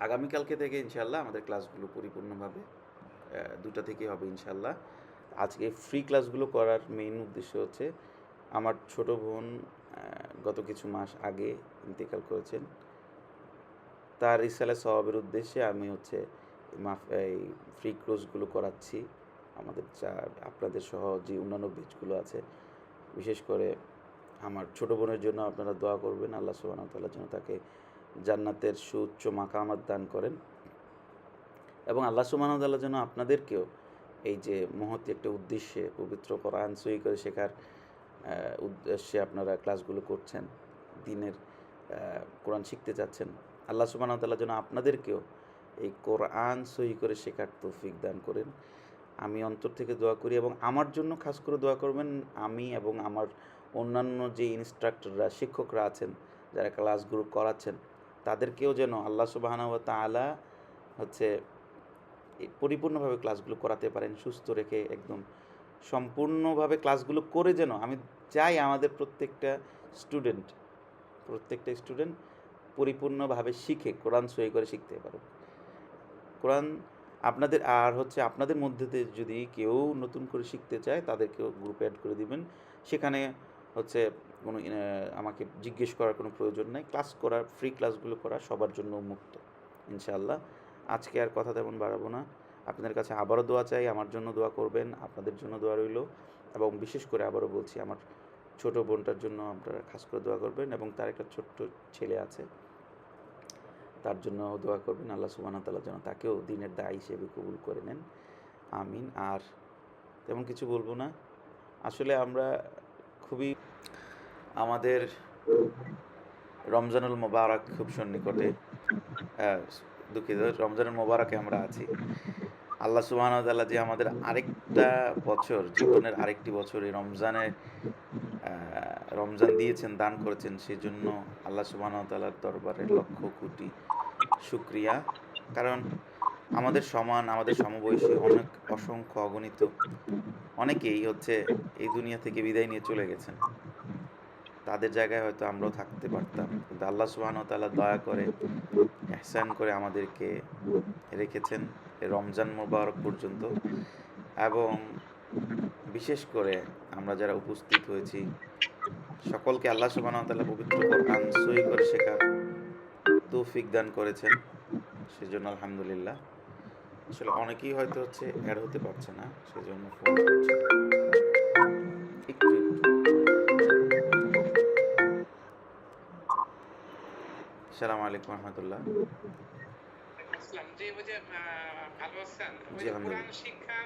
আগামীকালকে থেকে ইনশাল্লাহ আমাদের ক্লাসগুলো পরিপূর্ণভাবে 2টা থেকে হবে ইনশাল্লাহ। আজকে ফ্রি ক্লাসগুলো করার মেইন উদ্দেশ্য হচ্ছে আমার ছোট বোন গত কিছু মাস আগে ইন্তেকাল করেছেন। তার ইসালে সওয়াবের উদ্দেশ্যে আমি হচ্ছে এই ফ্রি কোর্সগুলো করাচ্ছি। আমাদের আপনাদের সহ যে অন্যান্য ব্যাচগুলো আছে, বিশেষ করে আমার ছোট বোনের জন্য আপনারা দোয়া করবেন, আল্লাহ সুবহানাহু ওয়া তাআলা যেন তাকে জান্নাতের সুউচ্চ মাকামাত দান করেন, এবং আল্লাহ সুবহানাহু ওয়া তাআলা যেন আপনাদেরকেও এই যে মহৎ একটা উদ্দেশ্যে পবিত্র কোরআন সহি করে শেখার উদ্দেশ্যে আপনারা ক্লাসগুলো করছেন, দিনের কোরআন শিখতে চাচ্ছেন, আল্লাহ সুবহানাহু ওয়া তাআলা যেন আপনাদেরকেও এই কোরআন সহি করে শেখার তৌফিক দান করেন। আমি অন্তর থেকে দোয়া করি, এবং আমার জন্য খাস করে দোয়া করবেন। আমি এবং আমার অন্যান্য যে ইনস্ট্রাক্টররা, শিক্ষকরা আছেন, যারা ক্লাসগুলো করাচ্ছেন, তাদেরকেও যেন আল্লাহ সুবহানাহু ওয়া তাআলা হচ্ছে পরিপূর্ণভাবে ক্লাসগুলো করাতে পারেন, সুস্থ রেখে একদম সম্পূর্ণভাবে ক্লাসগুলো করে। যেন আমি চাই আমাদের প্রত্যেকটা স্টুডেন্ট পরিপূর্ণভাবে শিখে কোরআন সহি করে শিখতে পারে কোরআন। আপনাদের মধ্যে যদি কেউ নতুন করে শিখতে চায়, তাদেরকেও গ্রুপে অ্যাড করে দিবেন। সেখানে হচ্ছে কোনো আমাকে জিজ্ঞেস করার কোনো প্রয়োজন নেই। ফ্রি ক্লাসগুলো করা সবার জন্য মুক্ত ইনশাআল্লাহ। আজকে আর কথা তেমন বাড়াবো না। আপনাদের কাছে আবারও দোয়া চাই, আমার জন্য দোয়া করবেন, আপনাদের জন্য দোয়া রইল, এবং বিশেষ করে আবারও বলছি, আমার ছোট বোনটার জন্য আপনারা খাস করে দোয়া করবেন, এবং তার একটা ছোট্ট ছেলে আছে, তার জন্য দোয়া করবেন। আল্লাহ সুবহানাহু ওয়া তাআলা যেন তাকেও দ্বীনের দায়ী হিসেবে কবুল করে নেন, আমিন। আর তেমন কিছু বলবো না। আসলে আমরা খুবই, আমাদের রমজানুল মোবারক খুব সন্নিকটে, দুঃখিত, রমজানুল মোবারকে আমরা আছি। আল্লাহ সুবহানাহু ওয়া তাআলা যে আমাদের আরেকটা বছর, জীবনের আরেকটি বছর এই রমজান দিয়েছেন, দান করেছেন, সেই জন্য আল্লাহ সুবহানাহু ওয়া তাআলার দরবারে লক্ষ কোটি শুকরিয়া। কারণ আমাদের সমবয়সী অসংখ্য অগণিত অনেকেই হচ্ছে এই দুনিয়া থেকে বিদায় নিয়ে চলে গেছেন। তাদের জায়গায় হয়তো আমরাও থাকতে পারতাম, কিন্তু আল্লাহ সুবহানাহু ওয়া তাআলা দয়া করে, ইহসান করে আমাদেরকে রেখেছেন রমজান মোবারক পর্যন্ত। এবং বিশেষ করে আমরা যারা উপস্থিত হয়েছি, সকলকে আল্লাহ সুবহানাহু ওয়া তাআলা পবিত্র কোরআন সহি করে শেখার তৌফিক দান করেছেন, সেজন্য আলহামদুলিল্লাহ। আসলে অনেকেই হয়তো হচ্ছে অ্যাড হতে পারছে না, সেজন্য ফোন করছে। একটু আসসালামু আলাইকুম রহমতুল্লাহ। জি ওই যে ভালো আছেন? ওই জি যে কোরআন আলহামদুলিল্লাহ। শিক্ষা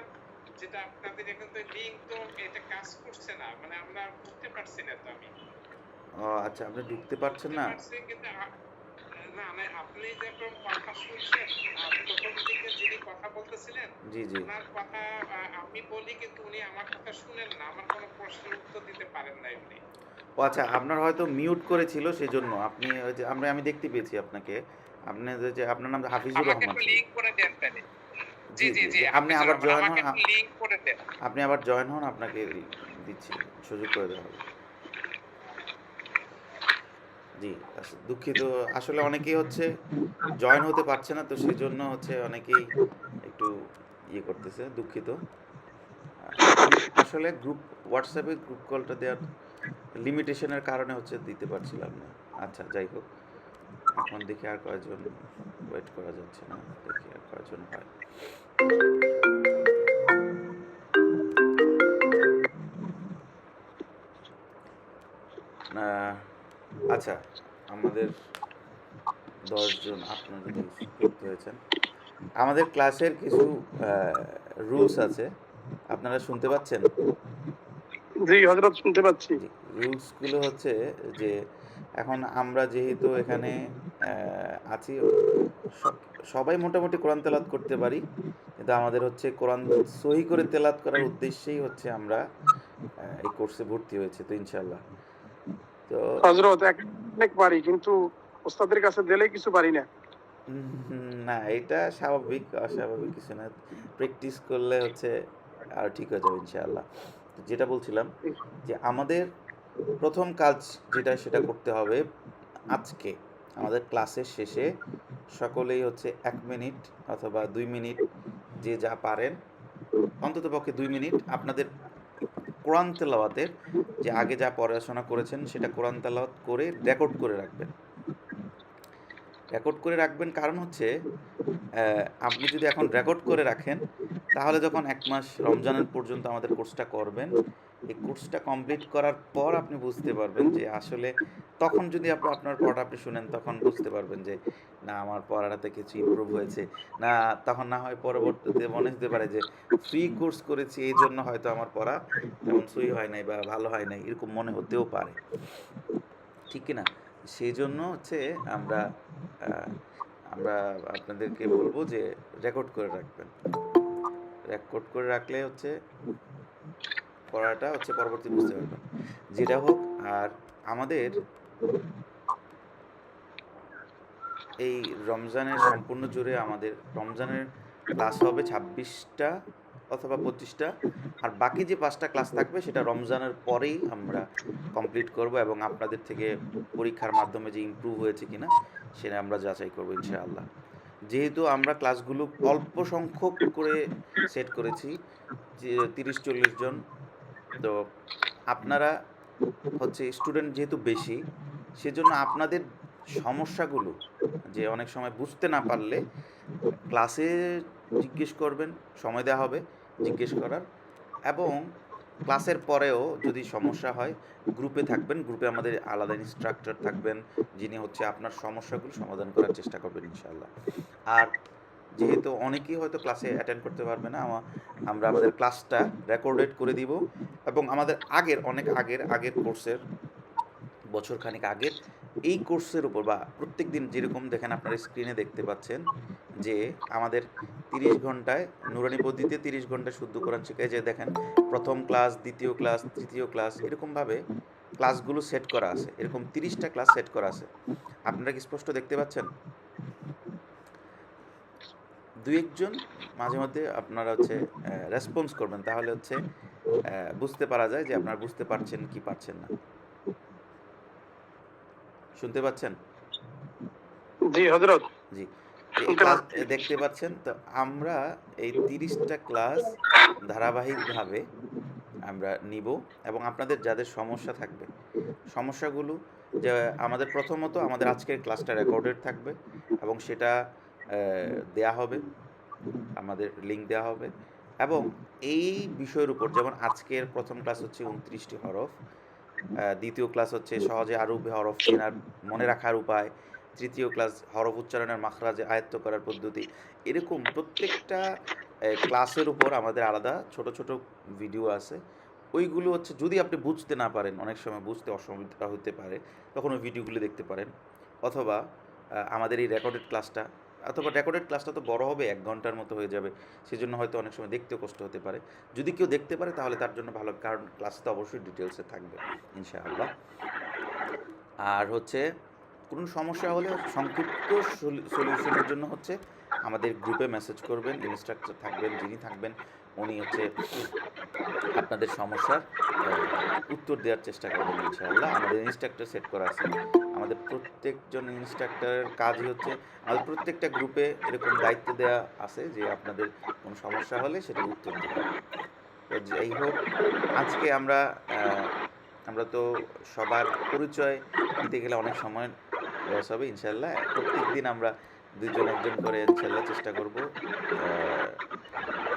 যেটা আপনাদের এখন তো লিঙ্ক তো এটা কাজ করছে না, মানে আমরা ঢুকতে পারছি না। তো আমি ও আচ্ছা, আপনি ঢুকতে পারছেন ঢুকতে না? পারছি, কিন্তু না না, আপনি যখন কথা শুনছেন, প্রথম দিকে যিনি কথা বলতেছিলেন, জি জি। ওনার কথা আমি বলি, কিন্তু উনি আমার কথা শুনেন না, আমার কোনো প্রশ্নের উত্তর দিতে পারেন নাই উনি। ও আচ্ছা, আপনার হয়তো মিউট করেছিল, সেজন্য আপনি ওই যে আমি দেখতে পেয়েছি আপনাকে। আপনি যে আপনার নাম হাফিজুর আমাকে রহমান একটু ছিল। লিংক করে দেন তাহলে। জি জি জি জি জি, জি, আপনি হাফিজুর আবার রহমান, জয়েন হন। আমাকে একটু লিংক করে দেন। আপনি আবার জয়েন হন, আপনাকে দিচ্ছি, সুযোগ করে দেওয়া হবে। জি, দুঃখিত। আসলে অনেকেই হচ্ছে জয়েন হতে পারছে না, তো সেজন্য হচ্ছে অনেকেই একটু ইয়ে করতেছে, দুঃখিত। আসলে হোয়াটসঅ্যাপে গ্রুপ কলটা দেওয়ার লিমিটেশনের কারণে হচ্ছে দিতে পারছিলাম না। আচ্ছা, যাই হোক, এখন দেখি আর কয়জন ওয়েট করা যাচ্ছে না, দেখি আর কয়জন হয়। আচ্ছা, আমাদের 10 জন আপনারা যদি যুক্ত হয়েছেন, আমাদের ক্লাসের কিছু রুলস আছে, আপনারা শুনতে পাচ্ছেন? জি হযরত, শুনতে পাচ্ছি। জি, রুলসগুলো হচ্ছে যে, এখন আমরা যেহেতু এখানে আছি, সবাই মোটামুটি কোরআন তেলাওয়াত করতে পারি, কিন্তু আমাদের হচ্ছে কোরআন সহি করে তেলাওয়াত করার উদ্দেশ্যেই হচ্ছে আমরা এই কোর্সে ভর্তি হয়েছি, তো ইনশাআল্লাহ। তো হযরত অনেক পারি, কিন্তু ওস্তাদের কাছে দিলে কিছু পারি না। না, এটা স্বাভাবিক, অস্বাভাবিক কিছু না। প্র্যাকটিস করলে হচ্ছে আর ঠিক হয়ে যাবে ইনশাআল্লাহ। তো যেটা বলছিলাম, যে আমাদের প্রথম কাজ যেটা, সেটা করতে হবে আজকে। আমাদের ক্লাসের শেষে সকলেই হচ্ছে 1 মিনিট অথবা 2 মিনিট যে যা পারেন, অন্ততপক্ষে 2 মিনিট আপনাদের কোরআন তেলাওয়াতের যে আগে যা পড়াশোনা করেছেন সেটা কোরআন তেলাওয়াত করে রেকর্ড করে রাখবেন। রেকর্ড করে রাখবেন কারণ হচ্ছে আপনি যদি এখন রেকর্ড করে রাখেন তাহলে যখন 1 মাস রমজানের পর্যন্ত আমাদের কোর্সটা করবেন, এই কোর্সটা কমপ্লিট করার পর আপনি বুঝতে পারবেন যে আসলে তখন যদি আপনার পড়াটা আপনি শুনেন তখন বুঝতে পারবেন যে না আমার পড়াটাতে কিছু ইমপ্রুভ হয়েছে। না তখন না হয় পরবর্তীতে মনে হতে পারে যে ফ্রি কোর্স করেছি এই জন্য হয়তো আমার পড়া তেমন সই হয় নাই বা ভালো হয় নাই, এরকম মনে হতেও পারে, ঠিক কি না? সেই জন্য হচ্ছে আমরা আহ, আমরা আপনাদেরকে বলবো যে রেকর্ড করে রাখবেন। রেকর্ড করে রাখলে হচ্ছে পড়াটা হচ্ছে পরবর্তী বুঝতে পারবেন যেটা হোক। আর আমাদের এই রমজানের সম্পূর্ণ জুড়ে আমাদের রমজানের ক্লাস হবে 26টা অথবা 25টা, আর বাকি যে 5টা ক্লাস থাকবে সেটা রমজানের পরেই আমরা কমপ্লিট করব এবং আপনাদের থেকে পরীক্ষার মাধ্যমে যে ইমপ্রুভ হয়েছে কিনা সেটা আমরা যাচাই করব ইনশাআল্লাহ। যেহেতু আমরা ক্লাসগুলো অল্প সংখ্যক করে সেট করেছি, যে 30-40 জন, তো আপনারা হচ্ছে স্টুডেন্ট যেহেতু বেশি, সেজন্য আপনাদের সমস্যাগুলো যে অনেক সময় বুঝতে না পারলে ক্লাসে জিজ্ঞেস করবেন, সময় দেওয়া হবে জিজ্ঞেস করার, এবং ক্লাসের পরেও যদি সমস্যা হয় গ্রুপে থাকবেন, গ্রুপে আমাদের আলাদা ইনস্ট্রাক্টর থাকবেন যিনি হচ্ছে আপনার সমস্যাগুলো সমাধান করার চেষ্টা করবেন ইনশাআল্লাহ। আর যেহেতু অনেকেই হয়তো ক্লাসে অ্যাটেন্ড করতে পারবে না, আমরা আমাদের ক্লাসটা রেকর্ডেড করে দিব এবং আমাদের অনেক আগের কোর্সের বছরখানেক আগের এই কোর্সের উপর বা প্রত্যেক দিন যেরকম দেখেন আপনারা স্ক্রিনে দেখতে পাচ্ছেন যে আমাদের 30 ঘন্টায় নুরানি পদ্ধতিতে 30 ঘন্টায় শুদ্ধ কোরআন শেখায়, যে দেখেন প্রথম ক্লাস, দ্বিতীয় ক্লাস, তৃতীয় ক্লাস, এরকমভাবে ক্লাসগুলো সেট করা আছে, এরকম 30টা ক্লাস সেট করা আছে। আপনারা কি স্পষ্ট দেখতে পাচ্ছেন? দুই একজন মাঝে মধ্যে আপনারা হচ্ছে রেসপন্স করবেন, তাহলে হচ্ছে বুঝতে পারা যায় যে আপনারা বুঝতে পারছেন কি পারছেন না। শুনতে পাচ্ছেন? জি হযরত, জি। তো এই শুনতে ক্লাস পাচ্ছি। দেখতে পাচ্ছেন তো, আমরা এই 30টা ক্লাস ধারাবাহিকভাবে আমরা নিব এবং আপনাদের যাদের সমস্যা থাকবে সমস্যাগুলো, যে আমাদের প্রথমত আমাদের আজকের ক্লাসটা রেকর্ডেড থাকবে এবং সেটা দেয়া হবে, আমাদের লিঙ্ক দেওয়া হবে এবং এই বিষয়ের উপর, যেমন আজকের প্রথম ক্লাস হচ্ছে 29টি হরফ, দ্বিতীয় ক্লাস হচ্ছে সহজে আরবি হরফ চেনার মনে রাখার উপায়, তৃতীয় ক্লাস হরফ উচ্চারণের মাখরাজে আয়ত্ত করার পদ্ধতি, এরকম প্রত্যেকটা ক্লাসের উপর আমাদের আলাদা ছোট ছোট ভিডিও আছে। ওইগুলো হচ্ছে যদি আপনি বুঝতে না পারেন, অনেক সময় বুঝতে অসুবিধা হতে পারে, তখন ওই ভিডিওগুলো দেখতে পারেন, অথবা আমাদের এই রেকর্ডেড ক্লাসটা, অথবা রেকর্ডেড ক্লাসটা তো বড় হবে, 1 ঘন্টার মতো হয়ে যাবে, সেজন্য হয়তো অনেক সময় দেখতেও কষ্ট হতে পারে। যদি কেউ দেখতে পারে তাহলে তার জন্য ভালো, কারণ ক্লাস তো অবশ্যই ডিটেলসে থাকবে ইনশাআল্লাহ। আর হচ্ছে কোনো সমস্যা হলে সংক্ষিপ্ত সলিউশনের জন্য হচ্ছে আমাদের গ্রুপে মেসেজ করবেন, ইনস্ট্রাক্টর থাকবেন, যিনি থাকবেন উনি হচ্ছে আপনাদের সমস্যার উত্তর দেওয়ার চেষ্টা করবেন ইনশাআল্লাহ। আমাদের ইনস্ট্রাক্টর সেট করা আছে, আমাদের প্রত্যেকজন ইনস্ট্রাক্টরের কাজই হচ্ছে আমাদের প্রত্যেকটা গ্রুপে এরকম দায়িত্ব দেওয়া আছে যে আপনাদের কোনো সমস্যা হলে সেটার উত্তর দেওয়া। তো যাই হোক, আজকে আমরা তো সবার পরিচয় দিতে গেলে অনেক সময় লস হবে ইনশাল্লাহ। প্রত্যেক দিন আমরা দুজন একজন করে ইনশাল্লাহ চেষ্টা করব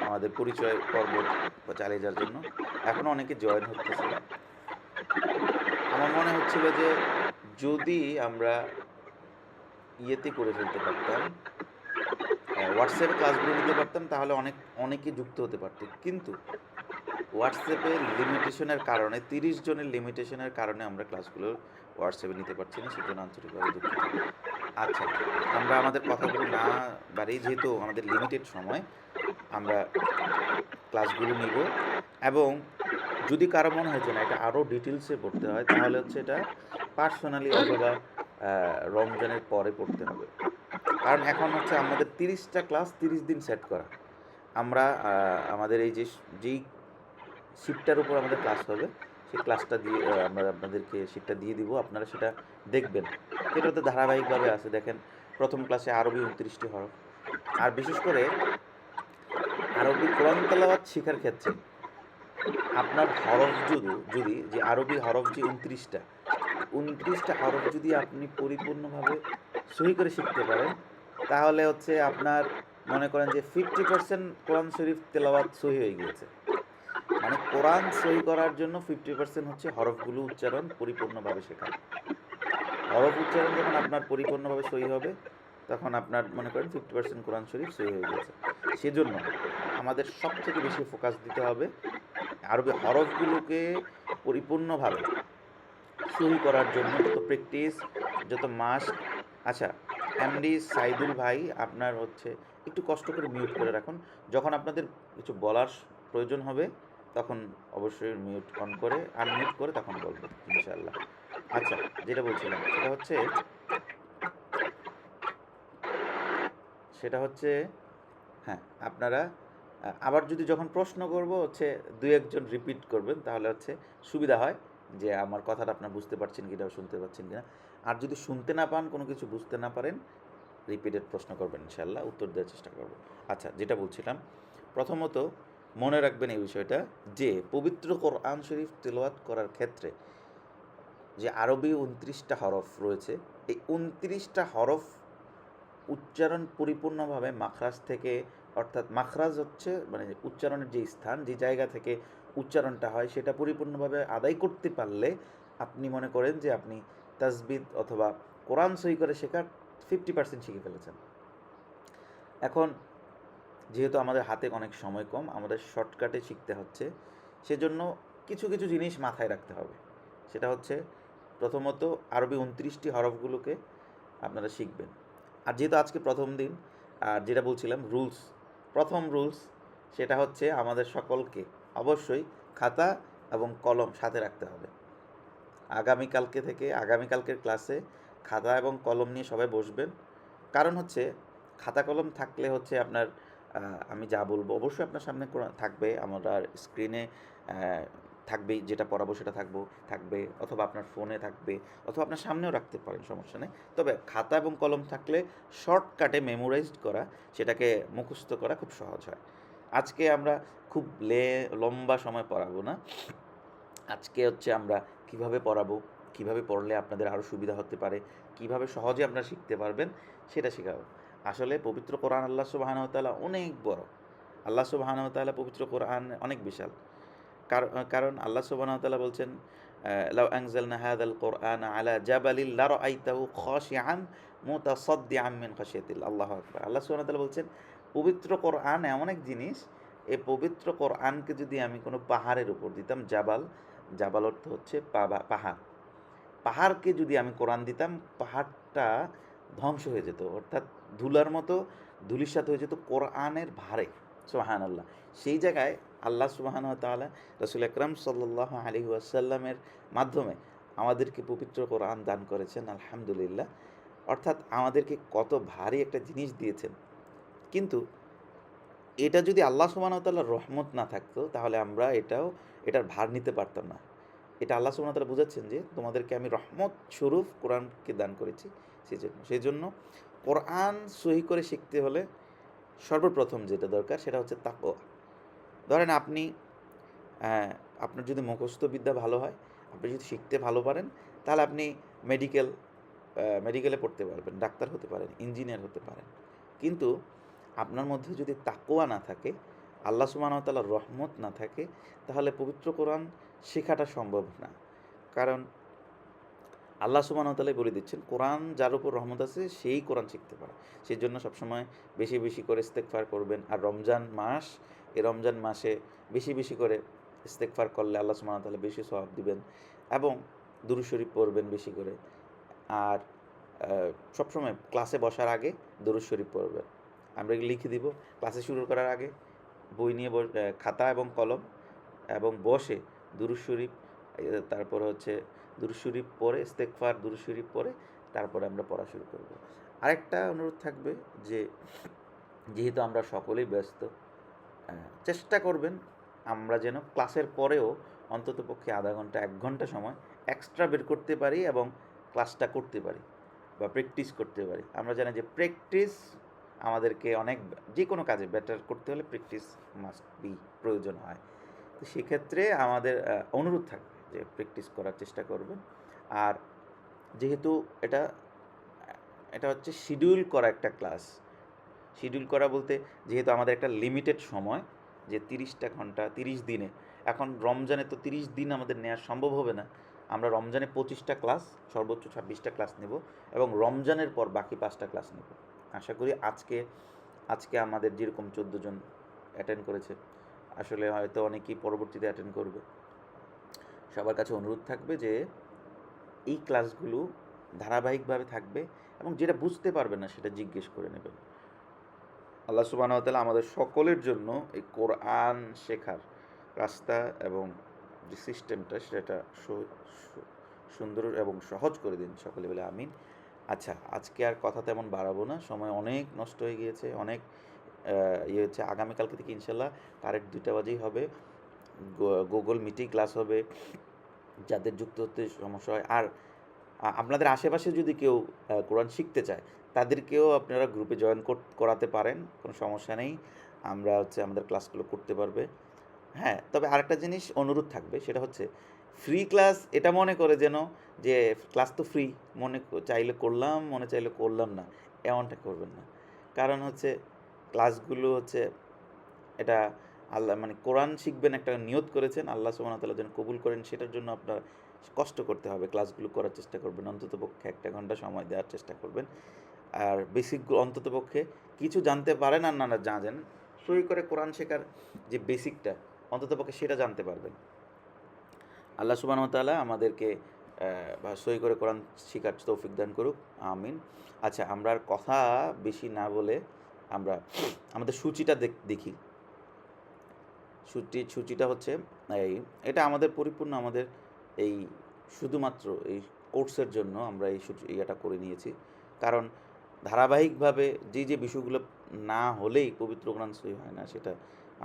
আমাদের পরিচয় পর্ব চালিয়ে যাওয়ার জন্য। এখনও অনেকে জয়েন হতেছে। আমার মনে হচ্ছিল যে যদি আমরা ইয়েতে করে ফেলতে পারতাম, হোয়াটসঅ্যাপে ক্লাসগুলো নিতে পারতাম, তাহলে অনেকে যুক্ত হতে পারতো, কিন্তু হোয়াটসঅ্যাপের লিমিটেশনের কারণে 30 জনের লিমিটেশনের কারণে আমরা ক্লাসগুলো হোয়াটসঅ্যাপে নিতে পারছি না, সেজন্য আন্তরিকভাবে দুঃখিত। আচ্ছা, আমরা আমাদের কথাগুলো না বাড়িয়ে, যেহেতু আমাদের লিমিটেড সময়, আমরা ক্লাসগুলো নিব এবং যদি কারো মনে হয় যে না এটা আরও ডিটেলসে পড়তে হয়, তাহলে হচ্ছে এটা পার্সোনালি অথবা রমজানের পরে পড়তে হবে। কারণ এখন হচ্ছে আমাদের 30টা ক্লাস 30 দিন সেট করা। আমরা আমাদের এই যেই শিফটটার উপর আমাদের ক্লাস হবে সেই ক্লাসটা দিয়ে আমরা আপনাদেরকে সেটা দিয়ে দিব, আপনারা সেটা দেখবেন। সেটাতে ধারাবাহিকভাবে আছে। দেখেন প্রথম ক্লাসে আরবি 29টি হরফ। আর বিশেষ করে আরবি কোরআন তেলাওয়াত শেখার ক্ষেত্রে আপনার হরফ যদি যে আরবি হরফ যে 29টা, 29টা হরফ যদি আপনি পরিপূর্ণভাবে সহি করে শিখতে পারেন, তাহলে হচ্ছে আপনার মনে করেন যে 50% কোরআন শরীফ তেলাওয়াত সহি হয়ে গিয়েছে। মানে কোরআন সহি করার জন্য 50% হচ্ছে হরফগুলো উচ্চারণ পরিপূর্ণভাবে শেখা। হরফ উচ্চারণ যখন আপনার পরিপূর্ণভাবে সহি হবে, তখন আপনার মনে করেন 50% কোরআন শরীফ সহি হয়ে গেছে। সেজন্য আমাদের সবথেকে বেশি ফোকাস দিতে হবে আরবি হরফগুলোকে পরিপূর্ণভাবে সহি করার জন্য যত প্র্যাকটিস, যত মাস্ক। আচ্ছা, এমডি সাইদুল ভাই, আপনার হচ্ছে একটু কষ্ট করে মিউট করে রাখুন। যখন আপনাদের কিছু বলার প্রয়োজন হবে, তখন অবশ্যই মিউট অন করে আনমিউট করে তখন বলবেন ইনশাআল্লাহ। আচ্ছা, যেটা বলছিলাম সেটা হচ্ছে হ্যাঁ, আপনারা আবার যদি যখন প্রশ্ন করব হচ্ছে 2-1 জন রিপিট করবেন, তাহলে হচ্ছে সুবিধা হয় যে আমার কথাটা আপনারা বুঝতে পারছেন কিনা, শুনতে পাচ্ছেন কিনা। আর যদি শুনতে না পান, কোনো কিছু বুঝতে না পারেন, রিপিটেড প্রশ্ন করবেন, ইনশাআল্লাহ উত্তর দেওয়ার চেষ্টা করব। আচ্ছা, যেটা বলছিলাম, প্রথমত মনে রাখবেন এই বিষয়টা যে পবিত্র কোরআন শরীফ তেলাওয়াত করার ক্ষেত্রে যে আরবি 29টা হরফ রয়েছে, এই 29টা হরফ উচ্চারণ পরিপূর্ণভাবে মাখরাজ থেকে, অর্থাৎ মাখরাজ হচ্ছে মানে উচ্চারণের যে স্থান, যে জায়গা থেকে উচ্চারণটা হয়, সেটা পরিপূর্ণভাবে আদায় করতে পারলে আপনি মনে করেন যে আপনি তাজবিদ অথবা কোরআন সহি করে শেখার 50% শিখে ফেলেছেন। এখন যেহেতু আমাদের হাতে অনেক সময় কম, আমাদের শর্টকাটে শিখতে হচ্ছে, সেজন্য কিছু কিছু জিনিস মাথায় রাখতে হবে। সেটা হচ্ছে প্রথমত আরবি 29টি হরফগুলোকে আপনারা শিখবেন। আর যেহেতু আজকে প্রথম দিন, আর যেটা বলছিলাম প্রথম রুলস সেটা হচ্ছে আমাদের সকলকে অবশ্যই খাতা এবং কলম সাথে রাখতে হবে। আগামীকালকের ক্লাসে খাতা এবং কলম নিয়ে সবাই বসবেন। কারণ হচ্ছে খাতা কলম থাকলে হচ্ছে আপনার আমি যা বলবো অবশ্যই আপনার সামনে থাকবে, আমরা স্ক্রিনে থাকবেই, যেটা পড়াবো সেটা থাকবে, অথবা আপনার ফোনে থাকবে, অথবা আপনার সামনেও রাখতে পারেন, সমস্যা নেই। তবে খাতা এবং কলম থাকলে শর্টকাটে মেমোরাইজড করা, সেটাকে মুখস্থ করা খুব সহজ হয়। আজকে আমরা খুব লম্বা সময় পড়াবো না। আজকে হচ্ছে আমরা কিভাবে পড়াবো, কিভাবে পড়লে আপনাদের আরও সুবিধা হতে পারে, কিভাবে সহজে আপনারা শিখতে পারবেন, সেটা শেখাবো। আসলে পবিত্র কোরআন আল্লাহ সুবহানাহু ওয়া তাআলা অনেক বড়। আল্লাহ সুবহানাহু ওয়া তাআলা পবিত্র কোরআন অনেক বিশাল। কারণ আল্লাহ সুবহানাহু ওয়া তাআলা বলছেন, লাউ আনজালনা হাযাল কোরআনা আলা জাবালিন লারাআইতাহু খাশিআন মুতাসাদ্দিআন মিন খাশিয়াতিল্লাহ। আল্লাহু আকবার। আল্লাহ সুবহানাহু ওয়া তাআলা বলছেন, পবিত্র কোরআন এমন এক জিনিস, এই পবিত্র কোরআনকে যদি আমি কোনো পাহাড়ের উপর দিতাম, জাবাল অর্থ হচ্ছে পাহাড়। পাহাড়কে যদি আমি কোরআন দিতাম, পাহাড়টা ধ্বংস হয়ে যেত, অর্থাৎ ধুলার মতো ধূলিসাৎ হয়ে যেত কোরআনের ভারে। সুবহানাল্লাহ। সেই জায়গায় আল্লাহ সুবহানাহু ওয়া তাআলা রাসূল আকরাম সাল্লাল্লাহু আলাইহি ওয়াসাল্লামের মাধ্যমে আমাদেরকে পবিত্র কোরআন দান করেছেন, আলহামদুলিল্লাহ। অর্থাৎ আমাদেরকে কত ভারী একটা জিনিস দিয়েছেন। কিন্তু এটা যদি আল্লাহ সুবহানাহু ওয়া তাআলার রহমত না থাকতো, তাহলে আমরা এটার ভার নিতে পারতাম না। এটা আল্লাহ সুবহানাহু ওয়া তাআলা বুঝাচ্ছেন যে তোমাদেরকে আমি রহমত স্বরূপ কোরআনকে দান করেছি। সেই জন্য কোরআন সহি করে শিখতে হলে সর্বপ্রথম যেটা দরকার সেটা হচ্ছে তাকওয়া। ধরেন আহ, আপনার যদি মুখস্থ বিদ্যা ভালো হয়, আপনি যদি শিখতে ভালো পারেন, তাহলে আপনি মেডিকেলে পড়তে পারবেন, ডাক্তার হতে পারেন, ইঞ্জিনিয়ার হতে পারেন। কিন্তু আপনার মধ্যে যদি তাকওয়া না থাকে, আল্লাহ সুবহানাহু ওয়া তাআলার রহমত না থাকে, তাহলে পবিত্র কোরআন শেখাটা সম্ভব না। কারণ আল্লাহ সুবহানাহু ওয়া তাআলা বলে দিচ্ছেন, কোরআন যার উপর রহমত আছে সেই কোরআন শিখতে পারে। সেই জন্য সবসময় বেশি বেশি করে ইস্তেগফার করবেন। আর এই রমজান মাসে বেশি বেশি করে ইস্তেগফার করলে আল্লাহ সুবহানাহু ওয়া তাআলা বেশি সওয়াব দিবেন, এবং দুরূদ শরীফ পড়বেন বেশি করে। আর সবসময় ক্লাসে বসার আগে দুরূদ শরীফ পড়বেন। আমরা লিখে দিব ক্লাসে শুরু করার আগে, বই নিয়ে খাতা এবং কলম, এবং বসে দুরূদ শরীফ, তারপর হচ্ছে দুরূদ শরীফ পড়ে, ইস্তেগফার, দুরূদ শরীফ পড়ে তারপরে আমরা পড়া শুরু করব। আরেকটা অনুরোধ থাকবে যে, যেহেতু আমরা সকলেই ব্যস্ত, চেষ্টা করবেন আমরা যেন ক্লাসের পরেও অন্ততপক্ষে আধা ঘন্টা 1 ঘন্টা সময় এক্সট্রা বের করতে পারি এবং ক্লাসটা করতে পারি বা প্র্যাকটিস করতে পারি। আমরা জানি যে প্র্যাকটিস আমাদেরকে অনেক যে কোনো কাজে বেটার করতে হলে প্র্যাকটিস মাস্ট বি, প্রয়োজন হয়। তো সেক্ষেত্রে আমাদের অনুরোধ থাকবে যে প্র্যাকটিস করার চেষ্টা করবেন। আর যেহেতু এটা এটা হচ্ছে শিডিউল করা একটা ক্লাস। শিডিউল করা বলতে যেহেতু আমাদের একটা লিমিটেড সময় যে 30টা ঘন্টা 30 দিনে, এখন রমজানে তো 30 দিন আমাদের নেওয়া সম্ভব হবে না। আমরা রমজানে 25টা ক্লাস, সর্বোচ্চ 26টা ক্লাস নেব এবং রমজানের পর বাকি 5টা ক্লাস নেব। আশা করি আজকে আমাদের যেরকম 14 জন অ্যাটেন্ড করেছে, আসলে হয়তো অনেকেই পরবর্তীতে অ্যাটেন্ড করবে। সবার কাছে অনুরোধ থাকবে যে এই ক্লাসগুলো ধারাবাহিকভাবে থাকবে এবং যেটা বুঝতে পারবেন না সেটা জিজ্ঞেস করে নেবেন। আল্লাহ সুবহানাহু ওয়া তাআলা আমাদের সকলের জন্য এই কোরআন শেখার রাস্তা এবং যে সিস্টেমটা সেটা সুন্দর এবং সহজ করে দিন, সকলে বলে আমিন। আচ্ছা, আজকে আর কথা তেমন বাড়াবো না, সময় অনেক নষ্ট হয়ে গিয়েছে, অনেক ইয়ে হচ্ছে। আগামীকালকে থেকে ইনশাল্লাহ কারেক্ট 2টা বাজেই হবে, গুগল মিটিং ক্লাস হবে। যাদের যুক্ত হতে সমস্যা হয়, আর আপনাদের আশেপাশে যদি কেউ কোরআন শিখতে চায় তাদেরকেও আপনারা গ্রুপে জয়েন করাতে পারেন, কোনো সমস্যা নেই। আমরা হচ্ছে আমাদের ক্লাসগুলো করতে পারবে। হ্যাঁ, তবে আরেকটা জিনিস অনুরোধ থাকবে, সেটা হচ্ছে ফ্রি ক্লাস এটা মনে করে যেন যে ক্লাস তো ফ্রি, চাইলে করলাম, মনে চাইলে করলাম না, এমনটা করবেন না। কারণ হচ্ছে ক্লাসগুলো হচ্ছে এটা আল্লাহ মানে কোরআন শিখবেন, একটা নিয়ত করেছেন, আল্লাহ সুবহানাহু ওয়া তাআলা যেন কবুল করেন, সেটার জন্য আপনার কষ্ট করতে হবে। ক্লাসগুলো করার চেষ্টা করবেন, অন্ততপক্ষে 1টা ঘন্টা সময় দেওয়ার চেষ্টা করবেন। আর বেসিকগুলো অন্ততপক্ষে কিছু জানতে পারেন আর না জানেন, সই করে কোরআন শেখার যে বেসিকটা অন্ততপক্ষে সেটা জানতে পারবেন। আল্লাহ সুবহানাহু ওয়া তাআলা আমাদেরকে বা সই করে কোরআন শেখার তৌফিক দান করুক, আমিন। আচ্ছা, আমরা আর কথা বেশি না বলে আমরা আমাদের সূচিটা দেখি। সূচিটা হচ্ছে এটা আমাদের পরিপূর্ণ আমাদের এই শুধুমাত্র এই কোর্সের জন্য আমরা এই ইয়েটা করে নিয়েছি। কারণ ধারাবাহিকভাবে যে বিষয়গুলো না হলেই পবিত্র কোরআন সই হয় না, সেটা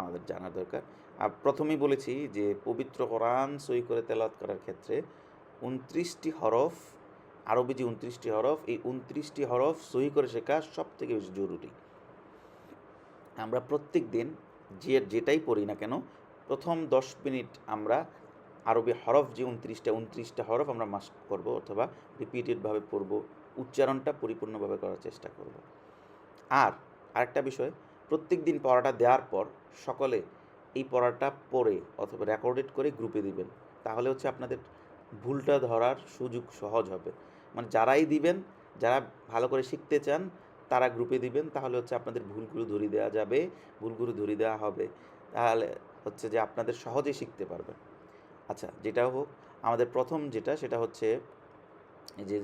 আমাদের জানা দরকার। আর প্রথমেই বলেছি যে পবিত্র কোরআন সই করে তেলাওয়াত করার ক্ষেত্রে 29টি হরফ, আরবি যে 29টি হরফ, এই 29টি হরফ সহি করে শেখা সবথেকে বেশি জরুরি। আমরা প্রত্যেক দিন যেটাই পড়ি না কেন, প্রথম 10 মিনিট আমরা আরবি হরফ যে 29টা হরফ আমরা মাস্ট করব, অথবা রিপিটেডভাবে পড়ব, উচ্চারণটা পরিপূর্ণভাবে করার চেষ্টা করব। আর আরেকটা বিষয়, প্রত্যেক দিন পড়াটা দেওয়ার পর সকলে এই পড়াটা পড়ে অথবা রেকর্ডেড করে গ্রুপে দিবেন। তাহলে হচ্ছে আপনাদের ভুলটা ধরার সুযোগ সহজ হবে। মানে যারাই দিবেন, যারা ভালো করে শিখতে চান তারা গ্রুপে দিবেন, তাহলে হচ্ছে আপনাদের ভুলগুলো ধরিয়ে দেওয়া যাবে, ভুলগুলো ধরিয়ে দেওয়া হবে, তাহলে হচ্ছে যে আপনাদের সহজেই শিখতে পারবেন। আচ্ছা, যেটা হোক, আমাদের প্রথম যেটা সেটা হচ্ছে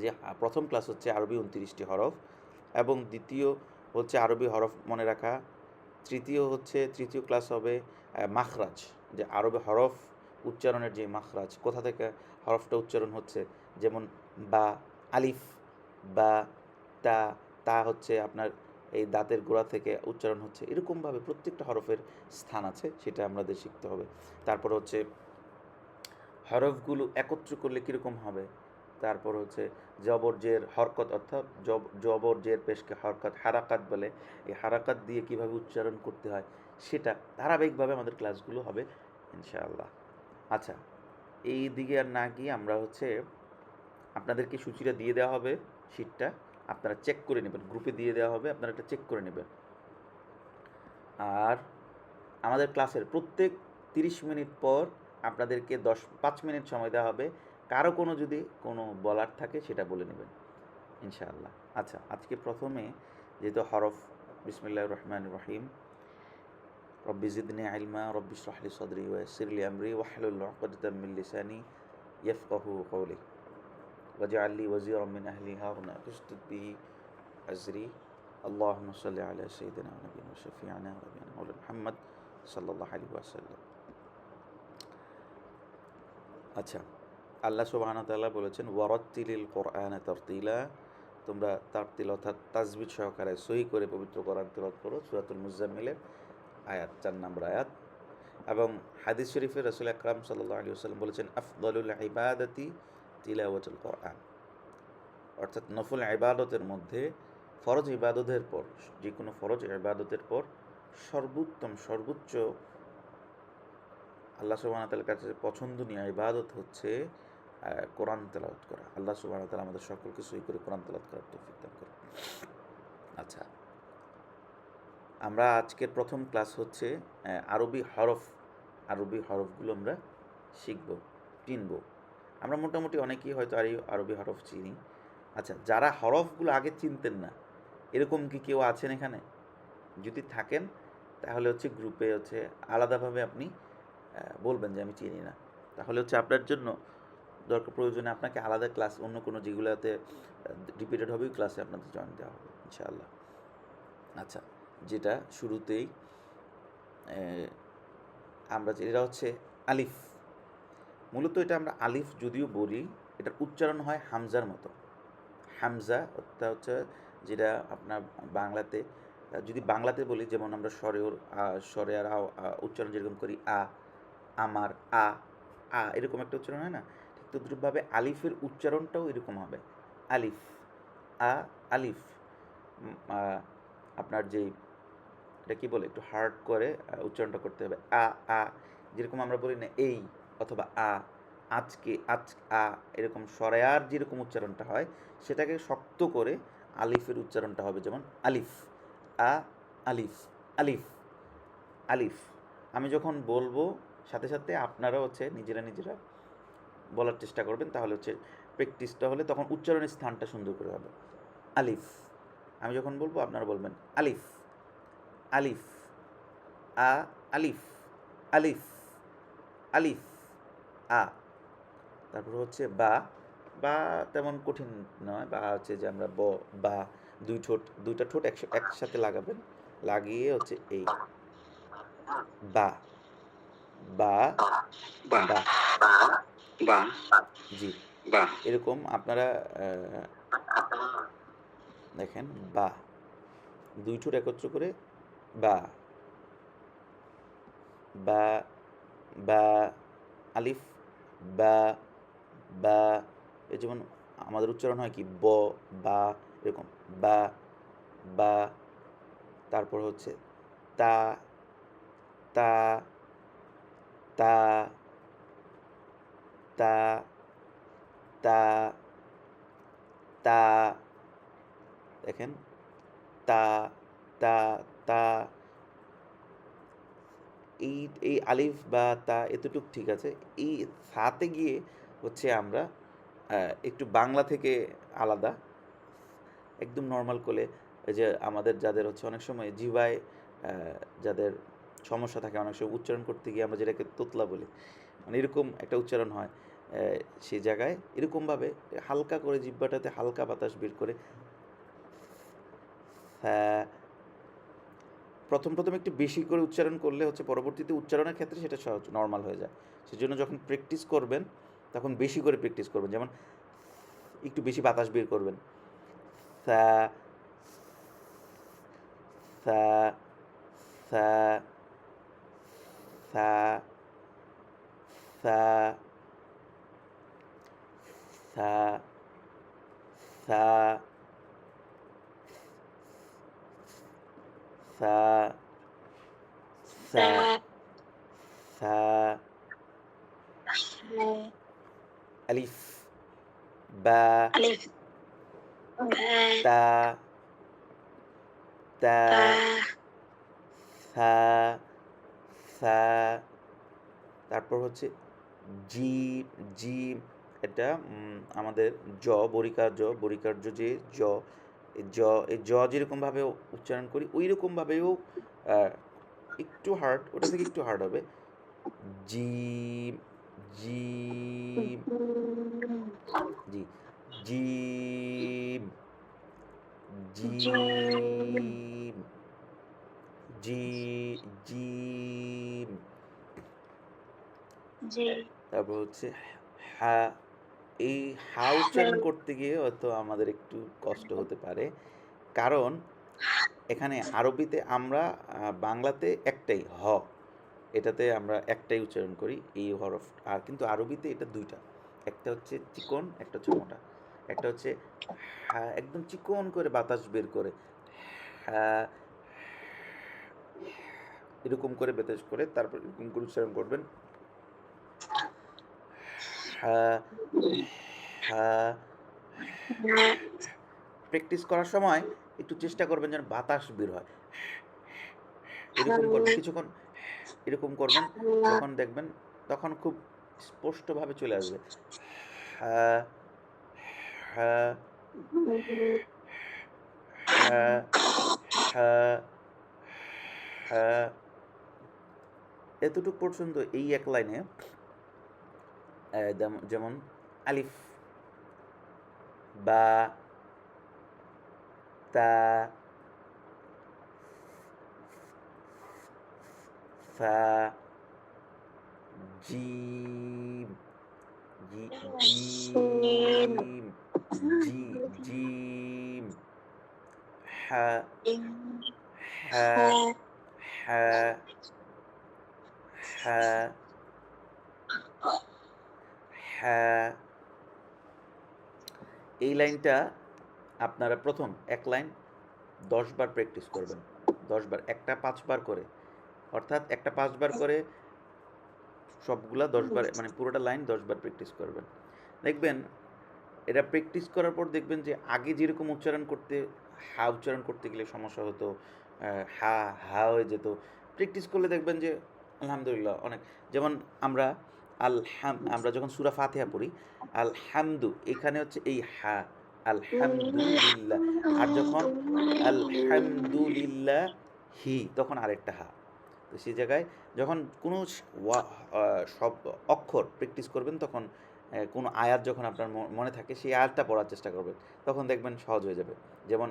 যে প্রথম ক্লাস হচ্ছে আরবি 29টি হরফ, এবং দ্বিতীয় হচ্ছে আরবি হরফ মনে রাখা, তৃতীয় ক্লাস হবে মাখরাজ, যে আরবি হরফ উচ্চারণের যে মাখরাজ, কোথা থেকে হরফটা উচ্চারণ হচ্ছে, যেমন বা, আলিফ, বা, তা হচ্ছে আপনার এই দাঁতের গোড়া থেকে উচ্চারণ হচ্ছে, এরকমভাবে প্রত্যেকটা হরফের স্থান আছে, সেটা আমাদের শিখতে হবে। তারপর হচ্ছে হরফগুলো একত্র করলে কীরকম হবে, তারপর হচ্ছে জবর জের হরকত, অর্থাৎ জবর জের পেশকে হরকত হারাকাত বলে, এই হারাকাত দিয়ে কিভাবে উচ্চারণ করতে হয় সেটা ধারাবাহিকভাবে আমাদের ক্লাসগুলো হবে ইনশাআল্লাহ। আচ্ছা, এই দিকে আর না গিয়ে আমরা হচ্ছে আপনাদেরকে সূচিটা দিয়ে দেওয়া হবে, শিটটা আপনারা চেক করে নেবেন, গ্রুপে দিয়ে দেওয়া হবে, আপনারা এটা চেক করে নেবেন। আর আমাদের ক্লাসের প্রত্যেক 30 মিনিট পর আপনাদেরকে 5 মিনিট সময় দেওয়া হবে, কারো যদি কোনো বলার থাকে সেটা বলে নেবেন ইনশাআল্লাহ। আচ্ছা, আজকে প্রথমে যেহেতু হরফ, বিসমিল্লাহির রহমানির রহিম, রব্বি জিদনি ইলমা রব্বি ইশরাহ লি সাদরি ওয়া ইয়াসসির লি আমরি ওয়াহলুল উকদাতাম মিন লিসানি ইয়াফকাহু কওলি ওয়াজআল লি ওয়াজিরাম মিন আহলি হারুন উশদুদ বিহি আজরি। আল্লাহুম্মা সাল্লি আলা সাইয়্যিদিনা ওয়া নাবিয়িনা ওয়া শাফি'িনা ওয়া নাবিয়িনা মাওলানা মুহাম্মদ সাল্লাল্লাহু আলাইহি ওয়াসাল্লাম। আচ্ছা, আল্লাহ সুবহানাহু ওয়া তাআলা বলেছেন ওয়ারাত্তিলিল কোরআনা তারতিলা, তোমরা তারতিল অর্থাৎ তাজবিদ সহকারে সহি করে পবিত্র কোরআন তেলাওয়াত করো। সূরাতুল মুজাম্মিলের আয়াত 4 নম্বর আয়াত। এবং হাদিস শরীফে রাসূল আকরাম সাল্লাল্লাহু আলাইহি ওয়াসাল্লাম বলেছেন আফদালুল ইবাদাতি তিলাওয়াতুল কোরআন, অর্থাৎ নফল ইবাদতের মধ্যে ফরজ ইবাদতের পর, যে কোনো ফরজ ইবাদতের পর সর্বোত্তম সর্বোচ্চ আল্লাহ সুবহানাহু ওয়া তাআলার কাছে পছন্দনীয় ইবাদত হচ্ছে কোরআন তেলাওয়াত করা। আল্লাহ সুবহানাহু ওয়া তাআলা আমাদের সকলকে সহি করে কোরআন তেলাওয়াত করার তৌফিক দান করুন। আচ্ছা, আমরা আজকের প্রথম ক্লাস হচ্ছে আরবি হরফ। আরবি হরফগুলো আমরা শিখব, চিনব। আমরা মোটামুটি অনেকেই হয়তো আরবি হরফ চিনি। আচ্ছা, যারা হরফগুলো আগে চিনতেন না, এরকম কি কেউ আছেন এখানে? যদি থাকেন তাহলে হচ্ছে গ্রুপে হচ্ছে আলাদাভাবে আপনি বলবেন যে আমি চিনি না। তাহলে হচ্ছে আপনার জন্য দরকার প্রয়োজনে আপনাকে আলাদা ক্লাস, অন্য কোনো যেগুলোতে রিপিটেড হবে ওই ক্লাসে আপনাদের জয়েন দেওয়া হবে ইনশাআল্লাহ। আচ্ছা, যেটা শুরুতেই আমরা এটা হচ্ছে আলিফ। মূলত এটা আমরা আলিফ যদিও বলি, এটার উচ্চারণ হয় হামজার মতো। হামজা অর্থাৎ হচ্ছে যেটা আপনার বাংলাতে, যদি বাংলাতে বলি যেমন আমরা স্বরে আর উচ্চারণ যেরকম করি আমার, এরকম একটা উচ্চারণ হয় না, ঠিক তদ্রূপভাবে আলিফের উচ্চারণটাও এরকম হবে। আলিফ, আলিফ। আপনার যেই এটা কী বলে, একটু হার্ড করে উচ্চারণটা করতে হবে। যেরকম আমরা বলি না এই, অথবা আজকে, এরকম স্বরেয়ার যেরকম উচ্চারণটা হয় সেটাকে শক্ত করে আলিফের উচ্চারণটা হবে, যেমন আলিফ, আলিফ, আলিফ, আলিফ। আমি যখন বলবো সাথে সাথে আপনারা হচ্ছে নিজেরা বলার চেষ্টা করবেন, তাহলে হচ্ছে প্র্যাকটিসটা হলে তখন উচ্চারণের স্থানটা সুন্দর করে হবে। আলিফ, আমি যখন বলবো আপনারা বলবেন আলিফ, আলিফ, আলিফ, আলিফ, আলিফ, তারপর হচ্ছে বা তেমন কঠিন নয়। বা হচ্ছে যে আমরা বা দুইটা ঠোঁট একসাথে লাগাবেন, লাগিয়ে হচ্ছে এই বা, বা, বা, বা, বা, জি, বা, এরকম আপনারা দেখেন বা, দুই ঠোঁট একত্র করে বা, বা, বা, আলিফ, বা, বা। এই যেমন আমাদের উচ্চারণ হয় কি বা, এরকম বা। তারপর হচ্ছে তা, তা, তা, তা, তা, তা, দেখেন তা, তা, তা। এই আলিফ বা তা এতটুক ঠিক আছে। এই সাতে গিয়ে হচ্ছে আমরা একটু বাংলা থেকে আলাদা, একদম নর্মাল করে, এই যে আমাদের যাদের হচ্ছে অনেক সময় জিহ্বায় যাদের সমস্যা থাকে, অনেক সময় উচ্চারণ করতে গিয়ে আমরা যেটাকে তোতলা বলি, মানে এরকম একটা উচ্চারণ হয়। সেই জায়গায় এরকমভাবে হালকা করে জিহ্বাটাতে হালকা বাতাস বের করে প্রথম একটু বেশি করে উচ্চারণ করলে হচ্ছে পরবর্তীতে উচ্চারণের ক্ষেত্রে সেটা সহজ নর্মাল হয়ে যায়। সেজন্য যখন প্র্যাকটিস করবেন তখন বেশি করে প্র্যাকটিস করবেন, যেমন একটু বেশি বাতাস বের করবেন। সা, সা, সা, সা, সা, সা, সা, সা, সা, সা, আলিফ, বা, তা, তা, সা, সা। তারপর হচ্ছে জিম, এটা আমাদের বরিকার্য যে এই যেরকমভাবে উচ্চারণ করি ওই রকমভাবেও একটু হার্ড, ওটা থেকে একটু হার্ড হবে। জিম, জিম, জি, জিম, জিম, জিম। তারপর হচ্ছে হা। এই হা উচ্চারণ করতে গিয়ে হয়তো আমাদের একটু কষ্ট হতে পারে, কারণ এখানে আরবিতে আমরা বাংলাতে একটাই হ, এটাতে আমরা একটাই উচ্চারণ করি এই হরফ, আর কিন্তু আরবিতে এটা দুইটা, একটা হচ্ছে চিকন, একটা হচ্ছে মোটা। একটা হচ্ছে হ্যাঁ একদম চিকন করে বাতাস বের করে হ্যাঁ এরকম করে বাতাস করে তারপর এরকম করে উচ্চারণ করবেন হ্যাঁ হ্যাঁ। প্র্যাকটিস করার সময় একটু চেষ্টা করবেন যেন বাতাস বের হয়, এরকম করবেন কিছুক্ষণ, এরকম করবেন, যখন দেখবেন তখন খুব স্পষ্টভাবে চলে আসবে হ্যাঁ হ্যাঁ হ্যাঁ হ্যাঁ হ্যাঁ। এতটুকু পর্যন্ত এই এক লাইনে যেমন আলিফ, বা, তা, ফা, জিম, জিম, জিম, হা, হা, হা, হা, হা। এই লাইনটা আপনারা প্রথম এক লাইন 10 বার প্র্যাকটিস করবেন, 10 বার, একটা 5 বার করে, অর্থাৎ একটা 5 বার করে সবগুলা 10 বার, মানে পুরোটা লাইন 10 বার প্র্যাকটিস করবেন। দেখবেন এটা প্র্যাকটিস করার পর দেখবেন যে আগে যেরকম উচ্চারণ করতে, হা উচ্চারণ করতে গেলে সমস্যা হতো, হা হা হয়ে যেত, প্র্যাকটিস করলে দেখবেন যে আলহামদুলিল্লাহ অনেক, যেমন আমরা আমরা যখন সূরা ফাতিহা পড়ি আলহামদু, এখানে হচ্ছে এই হা আলহামদুলিল্লাহ, আর যখন আলহামদুলিল্লাহ হি তখন আরেকটা হা। তো সেই জায়গায় যখন কোনো সব অক্ষর প্র্যাকটিস করবেন তখন কোনো আয়াত যখন আপনার মনে থাকে সেই আয়াতটা পড়ার চেষ্টা করবেন, তখন দেখবেন সহজ হয়ে যাবে। যেমন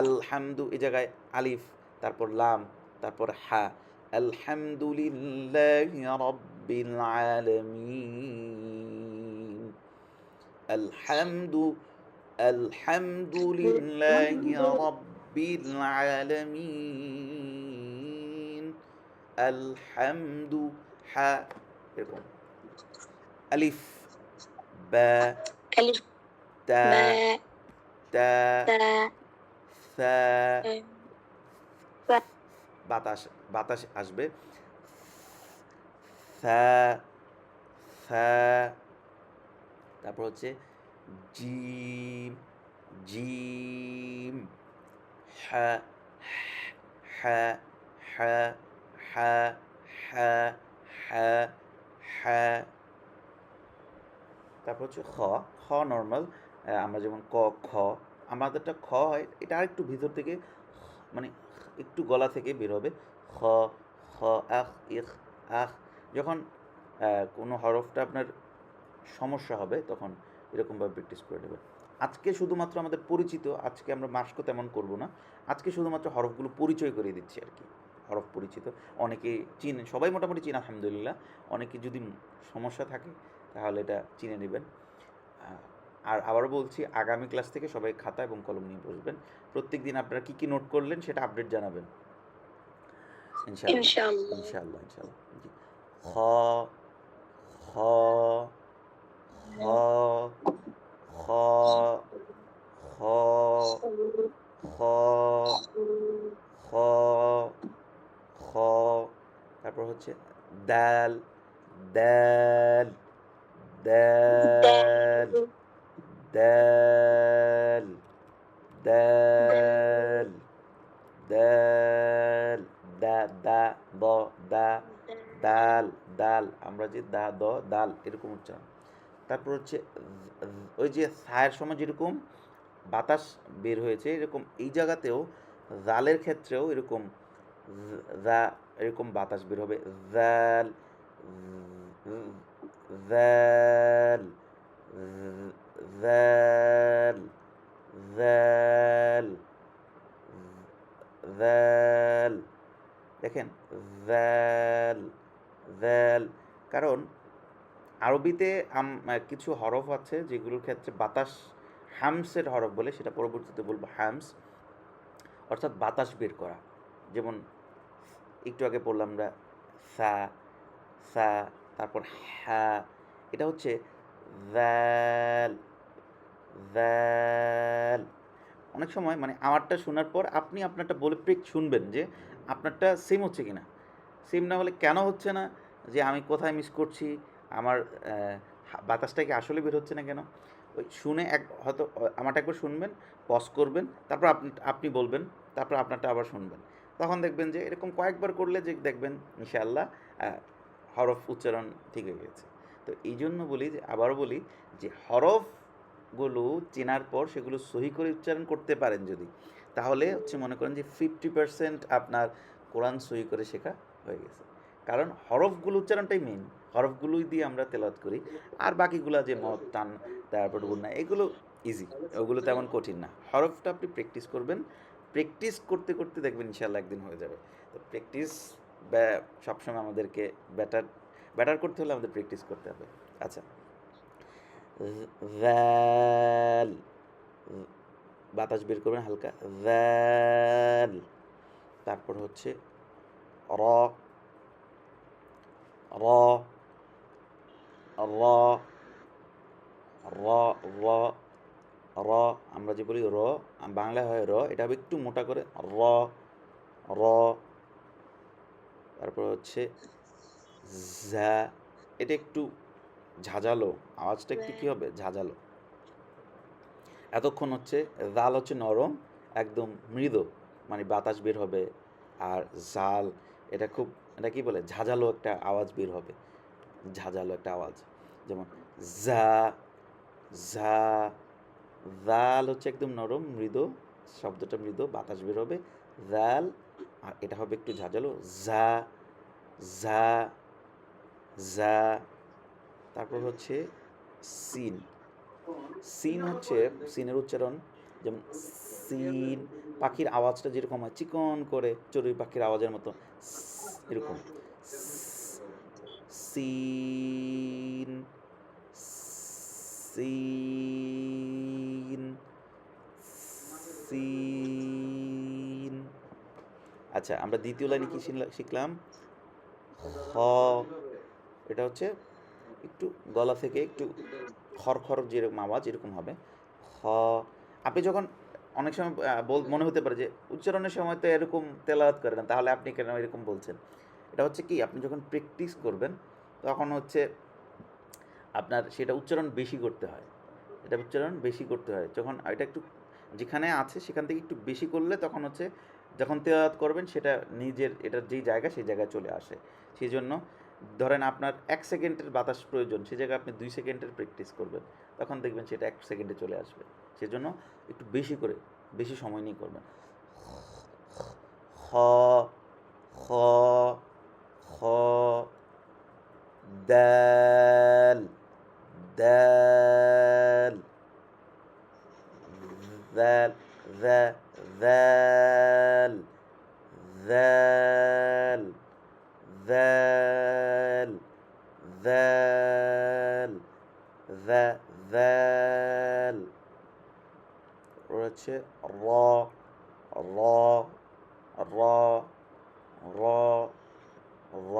আলহামদু, এই জায়গায় আলিফ, তারপর লাম, তারপর হা, আলহামদুলিল্লাহি রাব্বিল আলামিন, আলহামদু আলহামদুলিল্লাহি রাব্বিল আলামিন, আলহামদু, হা, এরকম আলিফ, বা, ألف তা, باء তা, تاء সা, ثاء বাতাস, বাতাস আসবে সা, সা, তারপর হচ্ছে জিম, জিম, হা, হা, হা, হা, হা, হা, হা। তারপর হচ্ছে খ, খ নর্মাল, আমরা যেমন ক, খ, আমাদেরটা খ হয়, এটা আরেকটু ভিতর থেকে মানে একটু গলা থেকে বের হবে, খ, খ, আখ, ইখ, আখ। যখন কোনো হরফটা আপনার সমস্যা হবে তখন এরকমভাবে প্র্যাকটিস করে নেবেন। আজকে শুধুমাত্র আমাদের পরিচিত, আজকে আমরা মাস্কও তেমন করব না, আজকে শুধুমাত্র হরফগুলো পরিচয় করে দিচ্ছি আর কি, হরফ পরিচিত, অনেকে চিনেন, সবাই মোটামুটি চিন আলহামদুলিল্লাহ, অনেকে যদি সমস্যা থাকে তাহলে এটা চিনে নেবেন। আর আবারও বলছি, আগামী ক্লাস থেকে সবাই খাতা এবং কলম নিয়ে বসবেন, প্রত্যেক দিন আপনারা কী কী নোট করলেন সেটা আপডেট জানাবেন إن ইনশাআল্লাহ। شاء الله ইনশাআল্লাহ ইনশাআল্লাহ জি। খ, খ, খ, খ, খ, খ, খ, খ, তারপর হচ্ছে দাল, দাল, দাল, দাল, দাল, দাল, দা, দা, দ, দা, দাল, দাল, আমরা যে দা, দ, দাল এরকম উচ্চারণ। তারপর হচ্ছে ওই যে সায়ের সময় যেরকম বাতাস বের হয়েছে এরকম এই জায়গাতেও জালের ক্ষেত্রেও এরকম যা, এরকম বাতাস বের হবে, জাল, জাল, জাল, জাল, জাল, দেখেন জাল, জাল, কারণ আরবিতে কিছু হরফ আছে যেগুলোর ক্ষেত্রে বাতাস হামসের হরফ বলে, সেটা পরবর্তীতে বলবো হামস, অর্থাৎ বাতাস বের করা। যেমন একটু আগে পড়লাম আমরা সা সা, তারপর হা, এটা হচ্ছে ভ্যাল ভ্যাল। অনেক সময় মানে আমারটা শোনার পর আপনি আপনারটা বলে শুনবেন যে আপনারটা সেম হচ্ছে কিনা। সেম না হলে কেন হচ্ছে না, যে আমি কোথায় মিস করছি, আমার বাতাসটা কি আসলে বের হচ্ছে না কেন, ওই শুনে হয়তো আমারটা একবার শুনবেন, পজ করবেন, তারপর আপনি আপনি বলবেন, তারপর আপনারটা আবার শুনবেন। তখন দেখবেন যে এরকম কয়েকবার করলে যে দেখবেন ইনশাআল্লাহ হরফ উচ্চারণ ঠিক হয়ে গেছে। তো এই জন্য বলি, যে আবারও বলি, যে হরফগুলো চেনার পর সেগুলো সহি করে উচ্চারণ করতে পারেন যদি, তাহলে হচ্ছে মনে করেন যে 50% আপনার কোরআন সহি করে শেখা হয়ে গেছে। কারণ হরফগুলো উচ্চারণটাই মেইন, হরফগুলোই দিয়ে আমরা তেলাওয়াত করি। আর বাকিগুলা যে মদ টান, তারপর গুণা, এগুলো ইজি, ওগুলো তেমন কঠিন না। হরফটা আপনি প্র্যাকটিস করবেন, প্র্যাকটিস করতে করতে দেখবেন ইনশাআল্লাহ একদিন হয়ে যাবে। তো প্র্যাকটিস সবসময় আমাদেরকে বেটার বেটার করতে হলে আমাদের প্র্যাকটিস করতে হবে। আচ্ছা, ভ্যাল, বাতাস বের করবেন হালকা, ভ্যাল। তারপর হচ্ছে র, র, র, র, র, র, আমরা যে বলি র, বাংলায় হয় র, এটা হবে একটু মোটা করে র, র। তারপর হচ্ছে ঝা, এটা একটু ঝাঁঝালো, আওয়াজটা একটু কী হবে, ঝাঁঝালো। এতক্ষণ হচ্ছে জাল হচ্ছে নরম, একদম মৃদু, মানে বাতাস বের হবে। আর জাল, এটা খুব, এটা কি বলে, ঝাঁঝালো একটা আওয়াজ বের হবে, ঝাঁঝালো একটা আওয়াজ। যেমন ঝা, ঝা। জাল হচ্ছে একদম নরম মৃদু, শব্দটা মৃদু, বাতাস বের হবে, জাল। আর এটা হবে একটু ঝাঁঝালো, ঝা, ঝা, ঝা। তারপর হচ্ছে সিন, সিন হচ্ছে, সিনের উচ্চারণ যেমন সিন, পাখির আওয়াজটা যেরকম হয় চিকন করে, চড়ুই পাখির আওয়াজের মতো এরকম, সিন, সিন, সিন। আচ্ছা, আমরা দ্বিতীয় লাইনে কি শিখলাম, হ, এটা হচ্ছে একটু গলা থেকে একটু খড়খড় যেরকম আওয়াজ এরকম হবে, হ। আপনি যখন অনেক সময় মনে হতে পারে যে উচ্চারণের সময় তো এরকম তেলাওয়াত করে না, তাহলে আপনি কেন এরকম বলছেন। এটা হচ্ছে কি, আপনি যখন প্র্যাকটিস করবেন তখন হচ্ছে আপনার সেটা উচ্চারণ বেশি করতে হয়, এটা উচ্চারণ বেশি করতে হয় যখন এটা একটু যেখানে আছে সেখান থেকে একটু বেশি করলে তখন হচ্ছে যখন তেলাওয়াত করবেন সেটা নিজের, এটার যেই জায়গা সেই জায়গায় চলে আসে। সেই জন্য ধরেন আপনার 1 সেকেন্ডের বাতাস প্রয়োজন, সেই জায়গায় আপনি 2 সেকেন্ডের প্র্যাকটিস করবেন, তখন দেখবেন সেটা 1 সেকেন্ডে চলে আসবে। সেজন্য একটু বেশি করে, বেশি সময় নিয়ে করবেন। খ, খ, খ, দাল, দাল, ذال ذا ذال ذال ذال ذال ذا ذال। হচ্ছে র, র, র, র, র,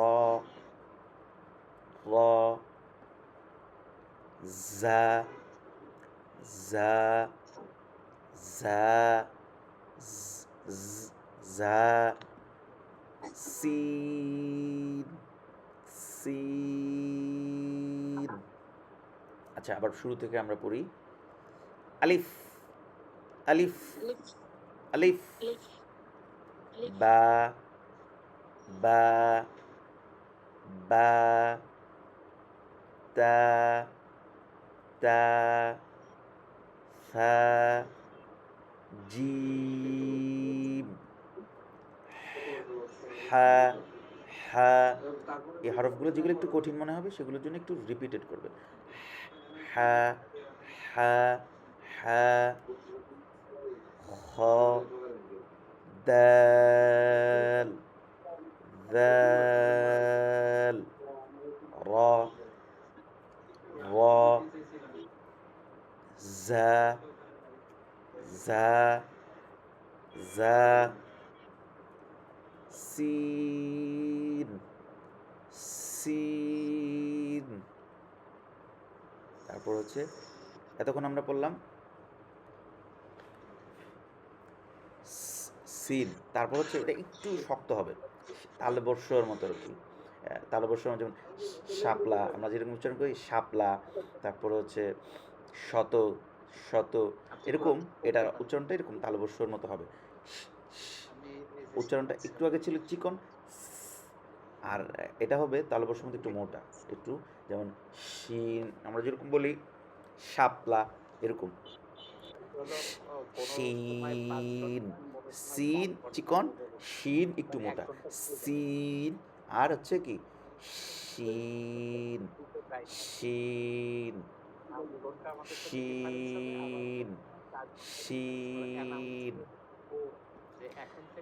র, জা, জা, জা, জা, সিন, সিন। আচ্ছা, আবার শুরু থেকে আমরা পড়ি, আলিফ, আলিফ, আলিফ, বা, বা, বা, তা, তা, সা, জিম, হা, হা। এই হরফগুলো যেগুলো একটু কঠিন মনে হবে সেগুলোর জন্য একটু রিপিটেড করবেন। হা, হা, হা, খ, দাল, দাল, র, র, জা, জা, জা, সিন, সিন। তারপর হচ্ছে এতক্ষণ আমরা পড়লাম সিন, তারপর হচ্ছে এটা একটু শক্ত হবে, তালবর্ষর মতো আর কি। তালবর্ষর মতো, যেমন শাপলা, আমরা যেরকম উচ্চারণ করি শাপলা, তারপর হচ্ছে শত, শত, এরকম এটার উচ্চারণটা এরকম তালবর্ষর মতো হবে। উচ্চারণটা একটু আগে ছিল চিকন, আর এটা হবে তালবর্ষের মধ্যে একটু মোটা, একটু, যেমন শিন আমরা যেরকম বলি শাপলা, এরকম শিন। সিন চিকন, শিন একটু মোটা, সিন। আর হচ্ছে কি শিন, শিন, শিন, শিন।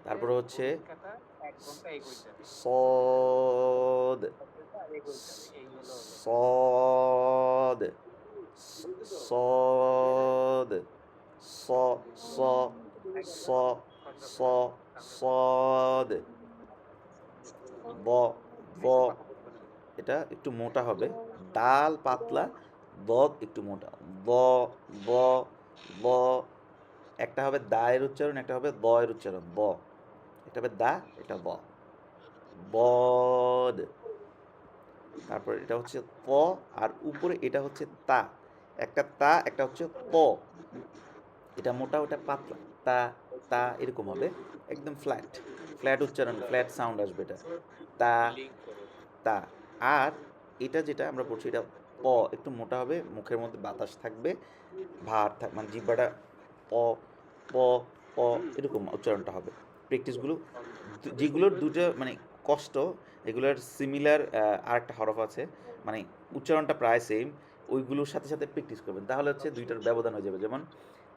তারপরে হচ্ছে সদ, সদ, সদ, স, স, স, স, সদ, ব, ব, এটা একটু মোটা হবে, দাল পাতলা, দদ একটু মোটা, ব, ব, ব। একটা হবে দা এর উচ্চারণ, একটা হবে দ এর উচ্চারণ, ব। এটা হবে দা, এটা ব, বদ। তারপর এটা হচ্ছে প, আর উপরে এটা হচ্ছে তা, একটা তা, একটা হচ্ছে ত। এটা মোটা, ওটা পাতলা, তা, তা এরকম হবে, একদম ফ্ল্যাট, ফ্ল্যাট উচ্চারণ, ফ্ল্যাট সাউন্ড আসবে এটা, তা, তা। আর এটা যেটা আমরা পড়ছি এটা প, একটু মোটা হবে, মুখের মধ্যে বাতাস থাকবে, ভার থাক, মানে জিহ্বাটা প, প, প এরকম উচ্চারণটা হবে। প্র্যাকটিসগুলো যেগুলোর দুটো মানে কষ্ট, এগুলোর সিমিলার আরেকটা হরফ আছে, মানে উচ্চারণটা প্রায় সেম, ওইগুলোর সাথে সাথে প্র্যাকটিস করবেন, তাহলে হচ্ছে দুইটার ব্যবধান হয়ে যাবে। যেমন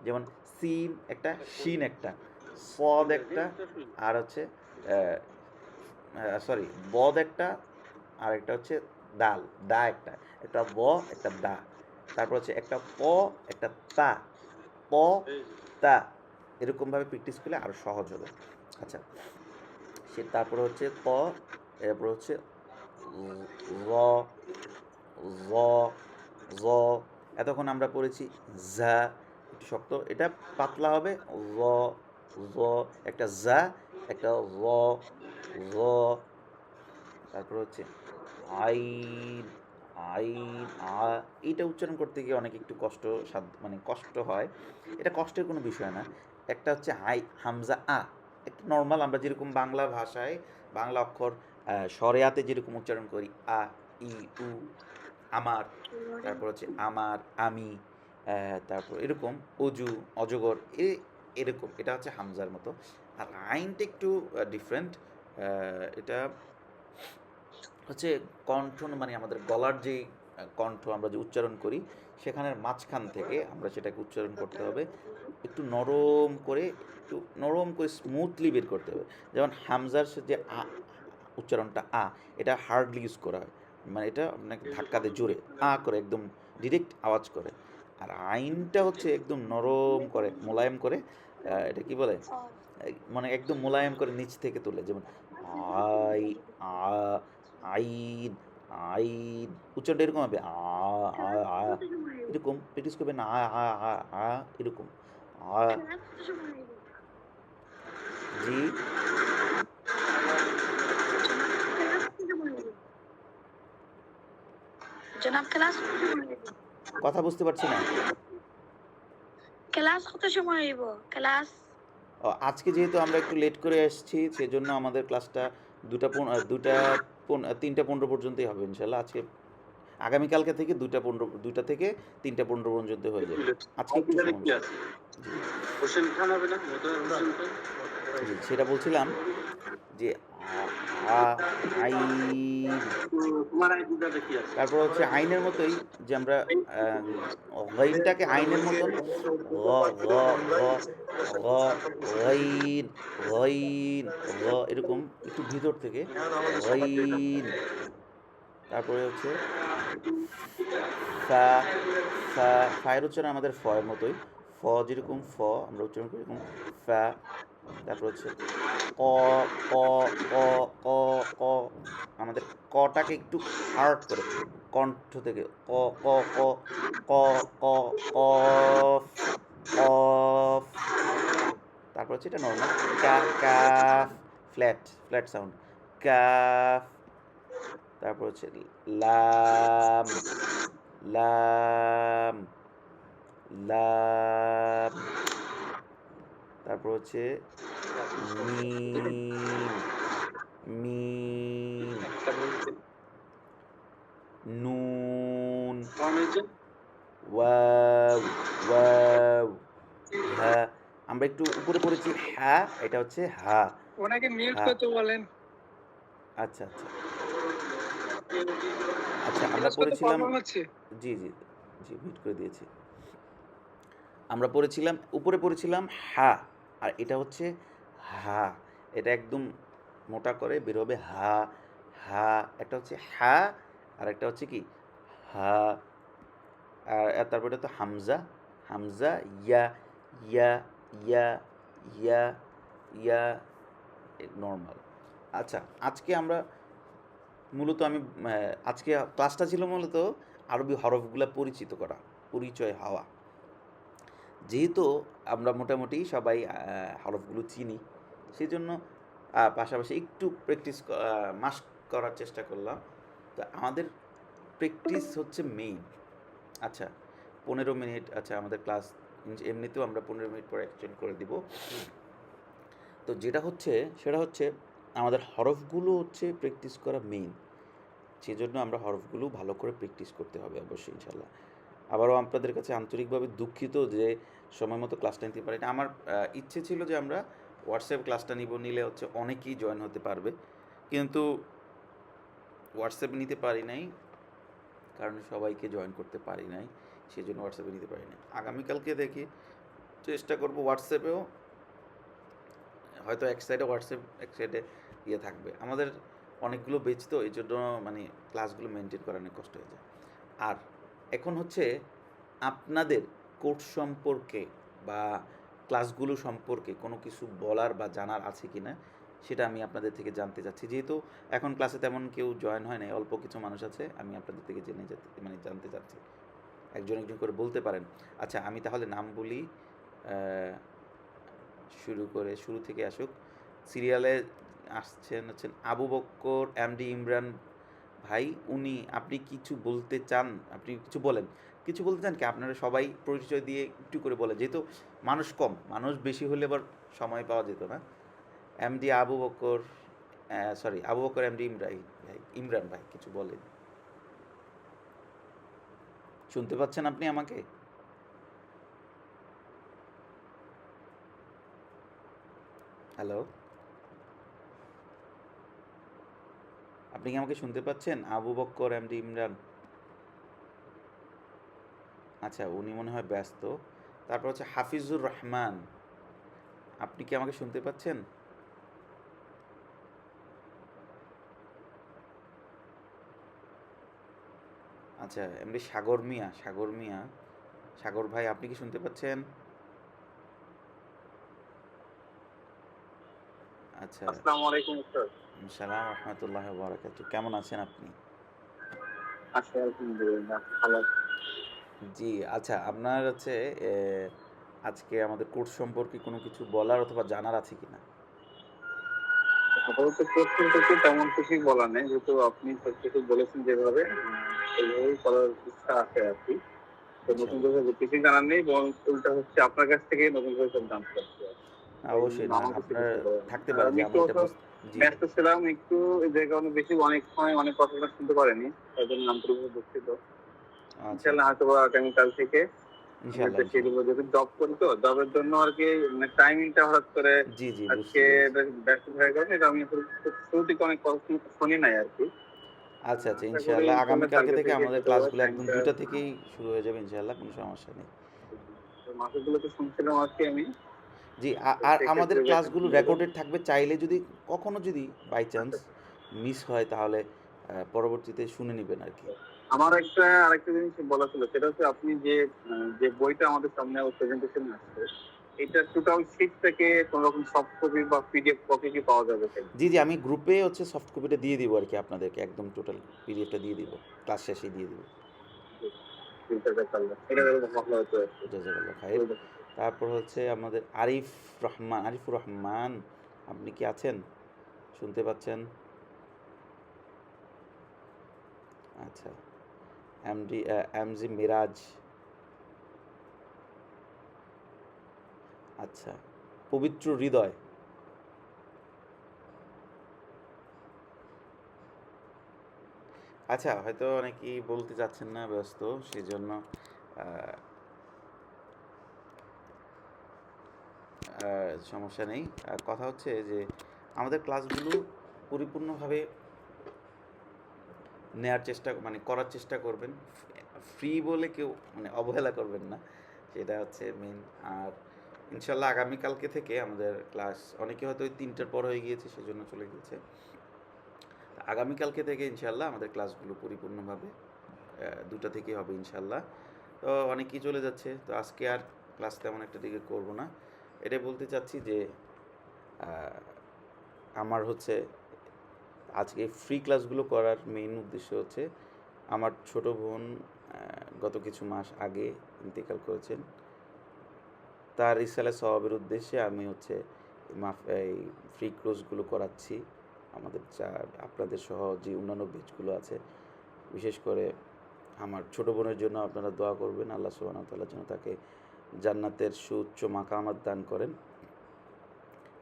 যেমন সিন একটা, শিন একটা, সদ একটা, আর হচ্ছে সরি বদ একটা, আর একটা হচ্ছে দাল, দা একটা, একটা ব, একটা দা, তারপর হচ্ছে একটা প, একটা তা, প, তা, এরকমভাবে প্র্যাকটিস করলে আরও সহজ হবে। আচ্ছা, সে তারপরে হচ্ছে ত, এরপর হচ্ছে র, র, র। এতক্ষণ আমরা পড়েছি ঝা, একটু শক্ত, এটা পাতলা হবে, র, র, একটা ঝা, একটা র, র। তারপর হচ্ছে আইন, আইন, এইটা উচ্চারণ করতে গিয়ে অনেক একটু কষ্ট মানে কষ্ট হয়, এটা কষ্টের কোনো বিষয় না। একটা হচ্ছে হামজা একটা নর্মাল আমরা যেরকম বাংলা ভাষায় বাংলা অক্ষর সরেয়াতে যেরকম উচ্চারণ করি ই, উ, আমার, তারপর হচ্ছে আমার, আমি, তারপর এরকম অজু, অজগর, এরকম, এটা হচ্ছে হামজার মতো। আর আইনটা একটু ডিফারেন্ট, এটা হচ্ছে কণ্ঠ, মানে আমাদের গলার যে কণ্ঠ আমরা যে উচ্চারণ করি, সেখানের মাঝখান থেকে আমরা সেটাকে উচ্চারণ করতে হবে, একটু নরম করে, একটু নরম করে স্মুথলি বের করতে হবে। যেমন হামজার যে উচ্চারণটা এটা হার্ডলি ইউজ করা হয়, মানে এটা আপনাকে ধাক্কা দিয়ে জোরে করে একদম ডিরেক্ট আওয়াজ করে। আর আইনটা হচ্ছে একদম নরম করে, মোলায়েম করে, এটা কি বলে, মানে একদম মোলায়েম করে নিচ থেকে তুলে, যেমন আই, আ, আইন, আইন, উচ্চারণটা এরকম হবে এরকম প্র্যাকটিস করবেন, এরকম আ। জি, জনাব ক্লাস কথা বুঝতে পারছি না। ক্লাস কত সময় হইব? ক্লাস আজকে যেহেতু আমরা একটু লেট করে এসেছি, সেজন্য আমাদের ক্লাসটা 3:15 পর্যন্তই হবে ইনশাল্লাহ। আজকে আগামীকালকে থেকে 2টা থেকে 3:15 পর্যন্ত হয়ে যাবে। আজকে একটু সমস্যা। জি, সেটা বলছিলাম যে আইন, তারপর হচ্ছে আইনের মতোই, যে আমরা গাইনটাকে আইনের মতন গ, গ, গ, গ, গাইন, গাইন, গ, এরকম একটু ভিতর থেকে গাইন। তারপরে হচ্ছে ফা, ফায়ের উচ্চারণ আমাদের ফয়ের মতোই, ফ যেরকম ফ আমরা উচ্চারণ করি এরকম ফা। তারপর হচ্ছে ক, ক, ক, ক, ক, আমাদের কটাকে একটু হার্ড করে কণ্ঠ থেকে ক ক ক ক ক কফ কফ, তারপর হচ্ছে এটা নর্মাল কা calf, flat flat sound calf, তারপর হচ্ছে লাম লাম লাম, তারপর হচ্ছে মিম মিম, একটা বলছে নুন, হয়েছে ওয়াও ওয়াও, হ্যাঁ আমরা একটু উপরে পড়েছি হ্যাঁ, এটা হচ্ছে হা ওনাকে মিউট হা। করতে বলেন। আচ্ছা আচ্ছা আচ্ছা, আমরা ক্লাস করতে পড়েছিলাম, প্রবলেম হচ্ছে। জি জি জি মিউট করে দিয়েছি। আমরা পড়েছিলাম, উপরে পড়েছিলাম হা, আর এটা হচ্ছে হা, এটা একদম মোটা করে বের হবে হা হা, একটা হচ্ছে হা আর একটা হচ্ছে কি হা, আর তারপর এটা তো হামজা হামজা, ইয়া ইয়া ইয়া ইয়া ইয়া, নর্মাল। আচ্ছা আজকে আমরা মূলত আজকে ক্লাসটা ছিল মূলত আরবি হরফগুলা পরিচিত করা, পরিচয় হওয়া। যেহেতু আমরা মোটামুটি সবাই হরফগুলো চিনি, সেই জন্য পাশাপাশি একটু প্র্যাকটিস মাস্ক করার চেষ্টা করলাম। তো আমাদের প্র্যাকটিস হচ্ছে মেইন। আচ্ছা 15 মিনিট, আচ্ছা আমাদের ক্লাস এমনিতেও আমরা 15 মিনিট পরে এক্সটেন্ড করে দিব। তো যেটা হচ্ছে সেটা হচ্ছে আমাদের হরফগুলো হচ্ছে প্র্যাকটিস করা মেইন, সেজন্য আমরা হরফগুলো ভালো করে প্র্যাকটিস করতে হবে অবশ্যই ইনশাল্লাহ। আবারও আপনাদের কাছে আন্তরিকভাবে দুঃখিত যে সময় মতো ক্লাসটা নিতে পারি না। আমার ইচ্ছে ছিল যে আমরা হোয়াটসঅ্যাপ ক্লাসটা নিলে হচ্ছে অনেকেই জয়েন হতে পারবে, কিন্তু হোয়াটসঅ্যাপে নিতে পারি নাই, কারণ সবাইকে জয়েন করতে পারি নাই, সেই জন্য হোয়াটসঅ্যাপে নিতে পারি নাই। আগামীকালকে দেখি চেষ্টা করব হোয়াটসঅ্যাপেও, হয়তো এক সাইডে হোয়াটসঅ্যাপ এক সাইডে ইয়ে থাকবে। আমাদের অনেকগুলো বেচ তো এই জন্য মানে ক্লাসগুলো মেনটেন করা অনেক কষ্ট হয়ে যায়। আর এখন হচ্ছে আপনাদের কোর্স সম্পর্কে বা ক্লাসগুলো সম্পর্কে কোনো কিছু বলার বা জানার আছে কি না সেটা আমি আপনাদের থেকে জানতে চাচ্ছি। যেহেতু এখন ক্লাসে তেমন কেউ জয়েন হয় নাই, অল্প কিছু মানুষ আছে, আমি আপনাদের থেকে জানতে চাচ্ছি। একজন একজন করে বলতে পারেন। আচ্ছা আমি তাহলে নাম বলি, শুরু থেকে আসুক। সিরিয়ালে হচ্ছেন আবু বক্কর এমডি ইমরান ভাই। আপনি কিছু বলতে চান? আপনি কিছু বলেন, কিছু বলতে চান কি? আপনারা সবাই পরিচয় দিয়ে একটু করে বলে, যেহেতু মানুষ কম, মানুষ বেশি হলে আবার সময় পাওয়া যেত না। MD Abu Bakkar, sorry Abu Bakkar MD Imran ভাই কিছু বলেন। শুনতে পাচ্ছেন আপনি আমাকে? হ্যালো, আপনি কি আমাকে শুনতে পাচ্ছেন? আবু বক্কর এমডি ইমরান। আচ্ছা উনি মনে হয় ব্যস্ত। তারপর হচ্ছে হাফিজুর রহমান, আপনি কি আমাকে শুনতে পাচ্ছেন? আচ্ছা এমনি সাগর ভাই আপনি কি শুনতে পাচ্ছেন? আচ্ছা, আসসালামু আলাইকুম স্যার। সালাম রহমতুল্লাহ বারাকাতু, কেমন আছেন আপনি? আচ্ছা আলহামদুলিল্লাহ ভালো। জি আচ্ছা, আপনার হচ্ছে আজকে আমাদের কোর্স সম্পর্কে কোনো কিছু বলার অথবা জানার আছে কি না? আপাতত প্রশ্ন থেকে তেমন কিছুই বলার নেই, যেহেতু আপনি সবকিছু বলেছেন যেভাবে এইভাবেই করার ইচ্ছা আছে আর কি। তো নতুন ইনশাল্লাহ, করে কিছুই জানার নেই, বরং উল্টা হচ্ছে আপনার কাছ থেকে নতুন করে সব জানতে পারছি আর কি। এই অবশ্যই জন্য না, আমার কাছে আপনার কিছু বলার নেই। থাকতে আর পারে যে আমি আমি একটু এটা জি ভাই। ব্যস্ত ছিলাম একটু, যে কারণে বেশি অনেক সময় অনেক কথাগুলো শুনতে পারিনি, তার জন্য আন্তরিকভাবে দুঃখিত। আচ্ছা ইনশাল্লাহ আচ্ছা, হয়তো বা আগামীকাল থেকে আমি ইনশাল্লাহ একটা ইনশাল্লাহ, শিডিউল, যেহেতু জব করি তো জবের জন্য আর কি, মানে টাইমিংটা হঠাৎ করে জি জি আজকে বুঝতে পেরেছি। বেশ ব্যস্ত হয়ে গেছে, এটা আমি শুরু থেকে অনেক কথা শুনি নাই আর কি। আচ্ছা আচ্ছা, আশা করি ইনশাআল্লাহ ইনশাল্লাহ আগামীকালকে কালকে থেকে থেকে আমাদের হয়তো বা ক্লাসগুলো একদম টাইমটা 2টা থেকেই শুরু হয়ে যাবে ইনশাআল্লাহ, কোনো সমস্যা নেই। মাসগুলোতে শুনছিলাম আর কি আমি। জি, তো আর আমাদের সেক্ষেত্রে বেশ ক্লাসগুলো ভালো। রেকর্ডেড থাকবে, চাইলে যদি কখনো যদি বাই চান্স আচ্ছা, মিস হয় তাহলে পরবর্তীতে শুনে নেবেন আর কি। আমার আরেকটা জিনিস বলা ছিল, সেটা হচ্ছে আপনি যে যে বইটা আমাদের সামনে প্রেজেন্টেশন আসছে, এটা টোটাল শীট থেকে কোনো রকম সফট কপি বা পিডিএফ কপি কি পাওয়া যাবে কিনা? জি, জি, আমি গ্রুপে হচ্ছে সফট কপিটা দিয়ে দিব আর কি আপনাদেরকে, একদম টোটাল পিডিএফটা দিয়ে দিব। ক্লাস শেষেই দিয়ে দিব। জাযাকাল্লাহ। এটা হলো ভালো হতো আরকি। জাযাকাল্লাহ খাইর। তারপর হচ্ছে আমাদের আরিফুর রহমান, আপনি কি আছেন? শুনতে পাচ্ছেন? আচ্ছা। এমজি মিরাজ। আচ্ছা। পবিত্র হৃদয়। আচ্ছা, হয়তো অনেকেই বলতে চাচ্ছেন না, ব্যস্ত, সেজন্য আহ, সমস্যা নেই। কথা হচ্ছে যে আমাদের ক্লাসগুলো পরিপূর্ণভাবে নেয়ার চেষ্টা, মানে করার চেষ্টা করবেন। ফ্রি বলে কেউ মানে অবহেলা করবেন না, সেটা হচ্ছে মেন। আর ইনশাল্লাহ আগামীকালকে থেকে আমাদের ক্লাস, অনেকে হয়তো ওই 3টার পর হয়ে গিয়েছে সেজন্য চলে গিয়েছে। আগামীকালকে থেকে ইনশাল্লাহ আমাদের ক্লাসগুলো পরিপূর্ণভাবে 2টা থেকেই হবে ইনশাল্লাহ। তো অনেকেই চলে যাচ্ছে, তো আজকে আর ক্লাস তেমন একটা দিকে করব না। এটাই বলতে চাচ্ছি যে আহ, আমার হচ্ছে আজকে ফ্রি ক্লাসগুলো করার মেইন উদ্দেশ্য হচ্ছে আমার ছোট বোন গত কিছু মাস আগে ইন্তেকাল করেছেন। তার রিসালে সওয়াবের উদ্দেশ্যে আমি হচ্ছে এই ফ্রি কোর্সগুলো করাচ্ছি। আমাদের যা আপনাদের সহ যে অন্যান্য বেচগুলো আছে, বিশেষ করে আমার ছোট বোনের জন্য আপনারা দোয়া করবেন, আল্লাহ সুবহানাহু ওয়া তাআলা যেন তাকে জান্নাতের সুউচ্চ মাকামাত দান করেন,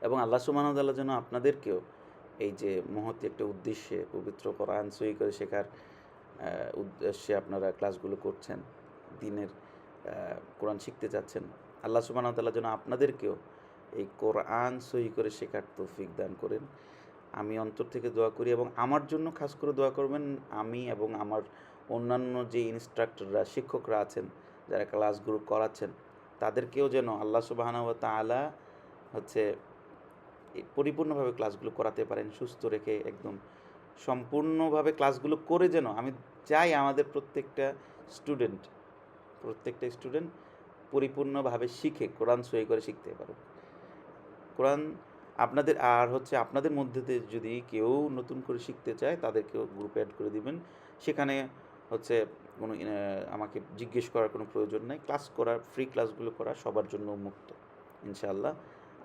এবং আল্লাহ সুবহানাহু ওয়া তাআলা যেন আপনাদেরকেও এই যে মহৎ একটা উদ্দেশ্যে পবিত্র কোরআন সহি করে শেখার উদ্দেশ্যে আপনারা ক্লাসগুলো করছেন, দিনের কোরআন শিখতে চাচ্ছেন, আল্লাহ সুবহানাহু ওয়া তাআলা যেন আপনাদেরকেও এই কোরআন সহি করে শেখার তৌফিক দান করেন। আমি অন্তর থেকে দোয়া করি, এবং আমার জন্য খাস করে দোয়া করবেন। আমি এবং আমার অন্যান্য যে ইনস্ট্রাক্টররা, শিক্ষকরা আছেন, যারা ক্লাসগুলো করাচ্ছেন, তাদেরকেও যেন আল্লাহ সুবহানাহু ওয়া তাআলা হচ্ছে পরিপূর্ণভাবে ক্লাসগুলো করাতে পারেন, সুস্থ রেখে একদম সম্পূর্ণভাবে ক্লাসগুলো করে, যেন আমি চাই আমাদের প্রত্যেকটা স্টুডেন্ট পরিপূর্ণভাবে শিখে কোরআন সহি করে শিখতে পারে কোরআন। আপনাদের আর হচ্ছে আপনাদের মধ্যে থেকে যদি কেউ নতুন করে শিখতে চায়, তাদেরকেও গ্রুপে অ্যাড করে দিবেন। সেখানে হচ্ছে কোনো আমাকে জিজ্ঞেস করার কোনো প্রয়োজন নেই। ফ্রি ক্লাসগুলো করা সবার জন্য উন্মুক্ত ইনশাআল্লাহ।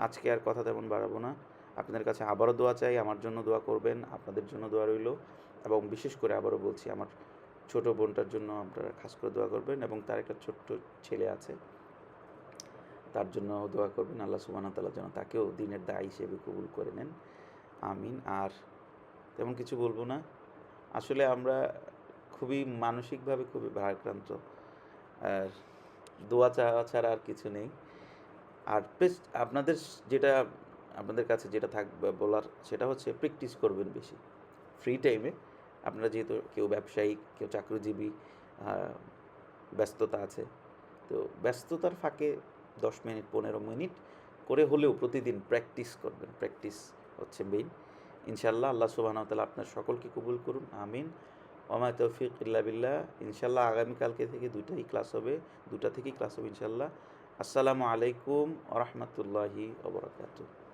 আজকে আর কথা তেমন বাড়াবো না। আপনাদের কাছে আবারও দোয়া চাই, আমার জন্য দোয়া করবেন, আপনাদের জন্য দোয়া রইল, এবং বিশেষ করে আবারও বলছি, আমার ছোট বোনটার জন্য আপনারা খাস করে দোয়া করবেন, এবং তার একটা ছোট্ট ছেলে আছে, তার জন্য দোয়া করবেন। আল্লাহ সুবহানাহু ওয়া তাআলা যেন তাকেও দিনের দায়ী হিসেবে কবুল করে নেন, আমিন। আর তেমন কিছু বলবো না। আসলে আমরা খুবই মানসিকভাবে খুবই ভারাক্রান্ত, আর দোয়া চাওয়া ছাড়া আর কিছু নেই। আর প্লিজ আপনাদের কাছে যেটা থাকবে বলার, সেটা হচ্ছে প্র্যাকটিস করবেন বেশি ফ্রি টাইমে। আপনারা যেহেতু কেউ ব্যবসায়ী, কেউ চাকরিজীবী, ব্যস্ততা আছে, তো ব্যস্ততার ফাঁকে 10 মিনিট 15 মিনিট করে হলেও প্রতিদিন প্র্যাকটিস করবেন। প্র্যাকটিস হচ্ছে মেইন। ইনশাল্লাহ আল্লাহ সুবহানাহু ওয়া তাআলা আপনার সকলকে কবুল করুন, আমিন। ওমা তৌফিক ইল্লা বিল্লাহ। ইনশাল্লাহ আগামীকালকে থেকে 2টা থেকেই ক্লাস হবে ইনশাল্লাহ। আসসালামু আলাইকুম ওয়া রাহমাতুল্লাহি ওয়া বারাকাতুহু।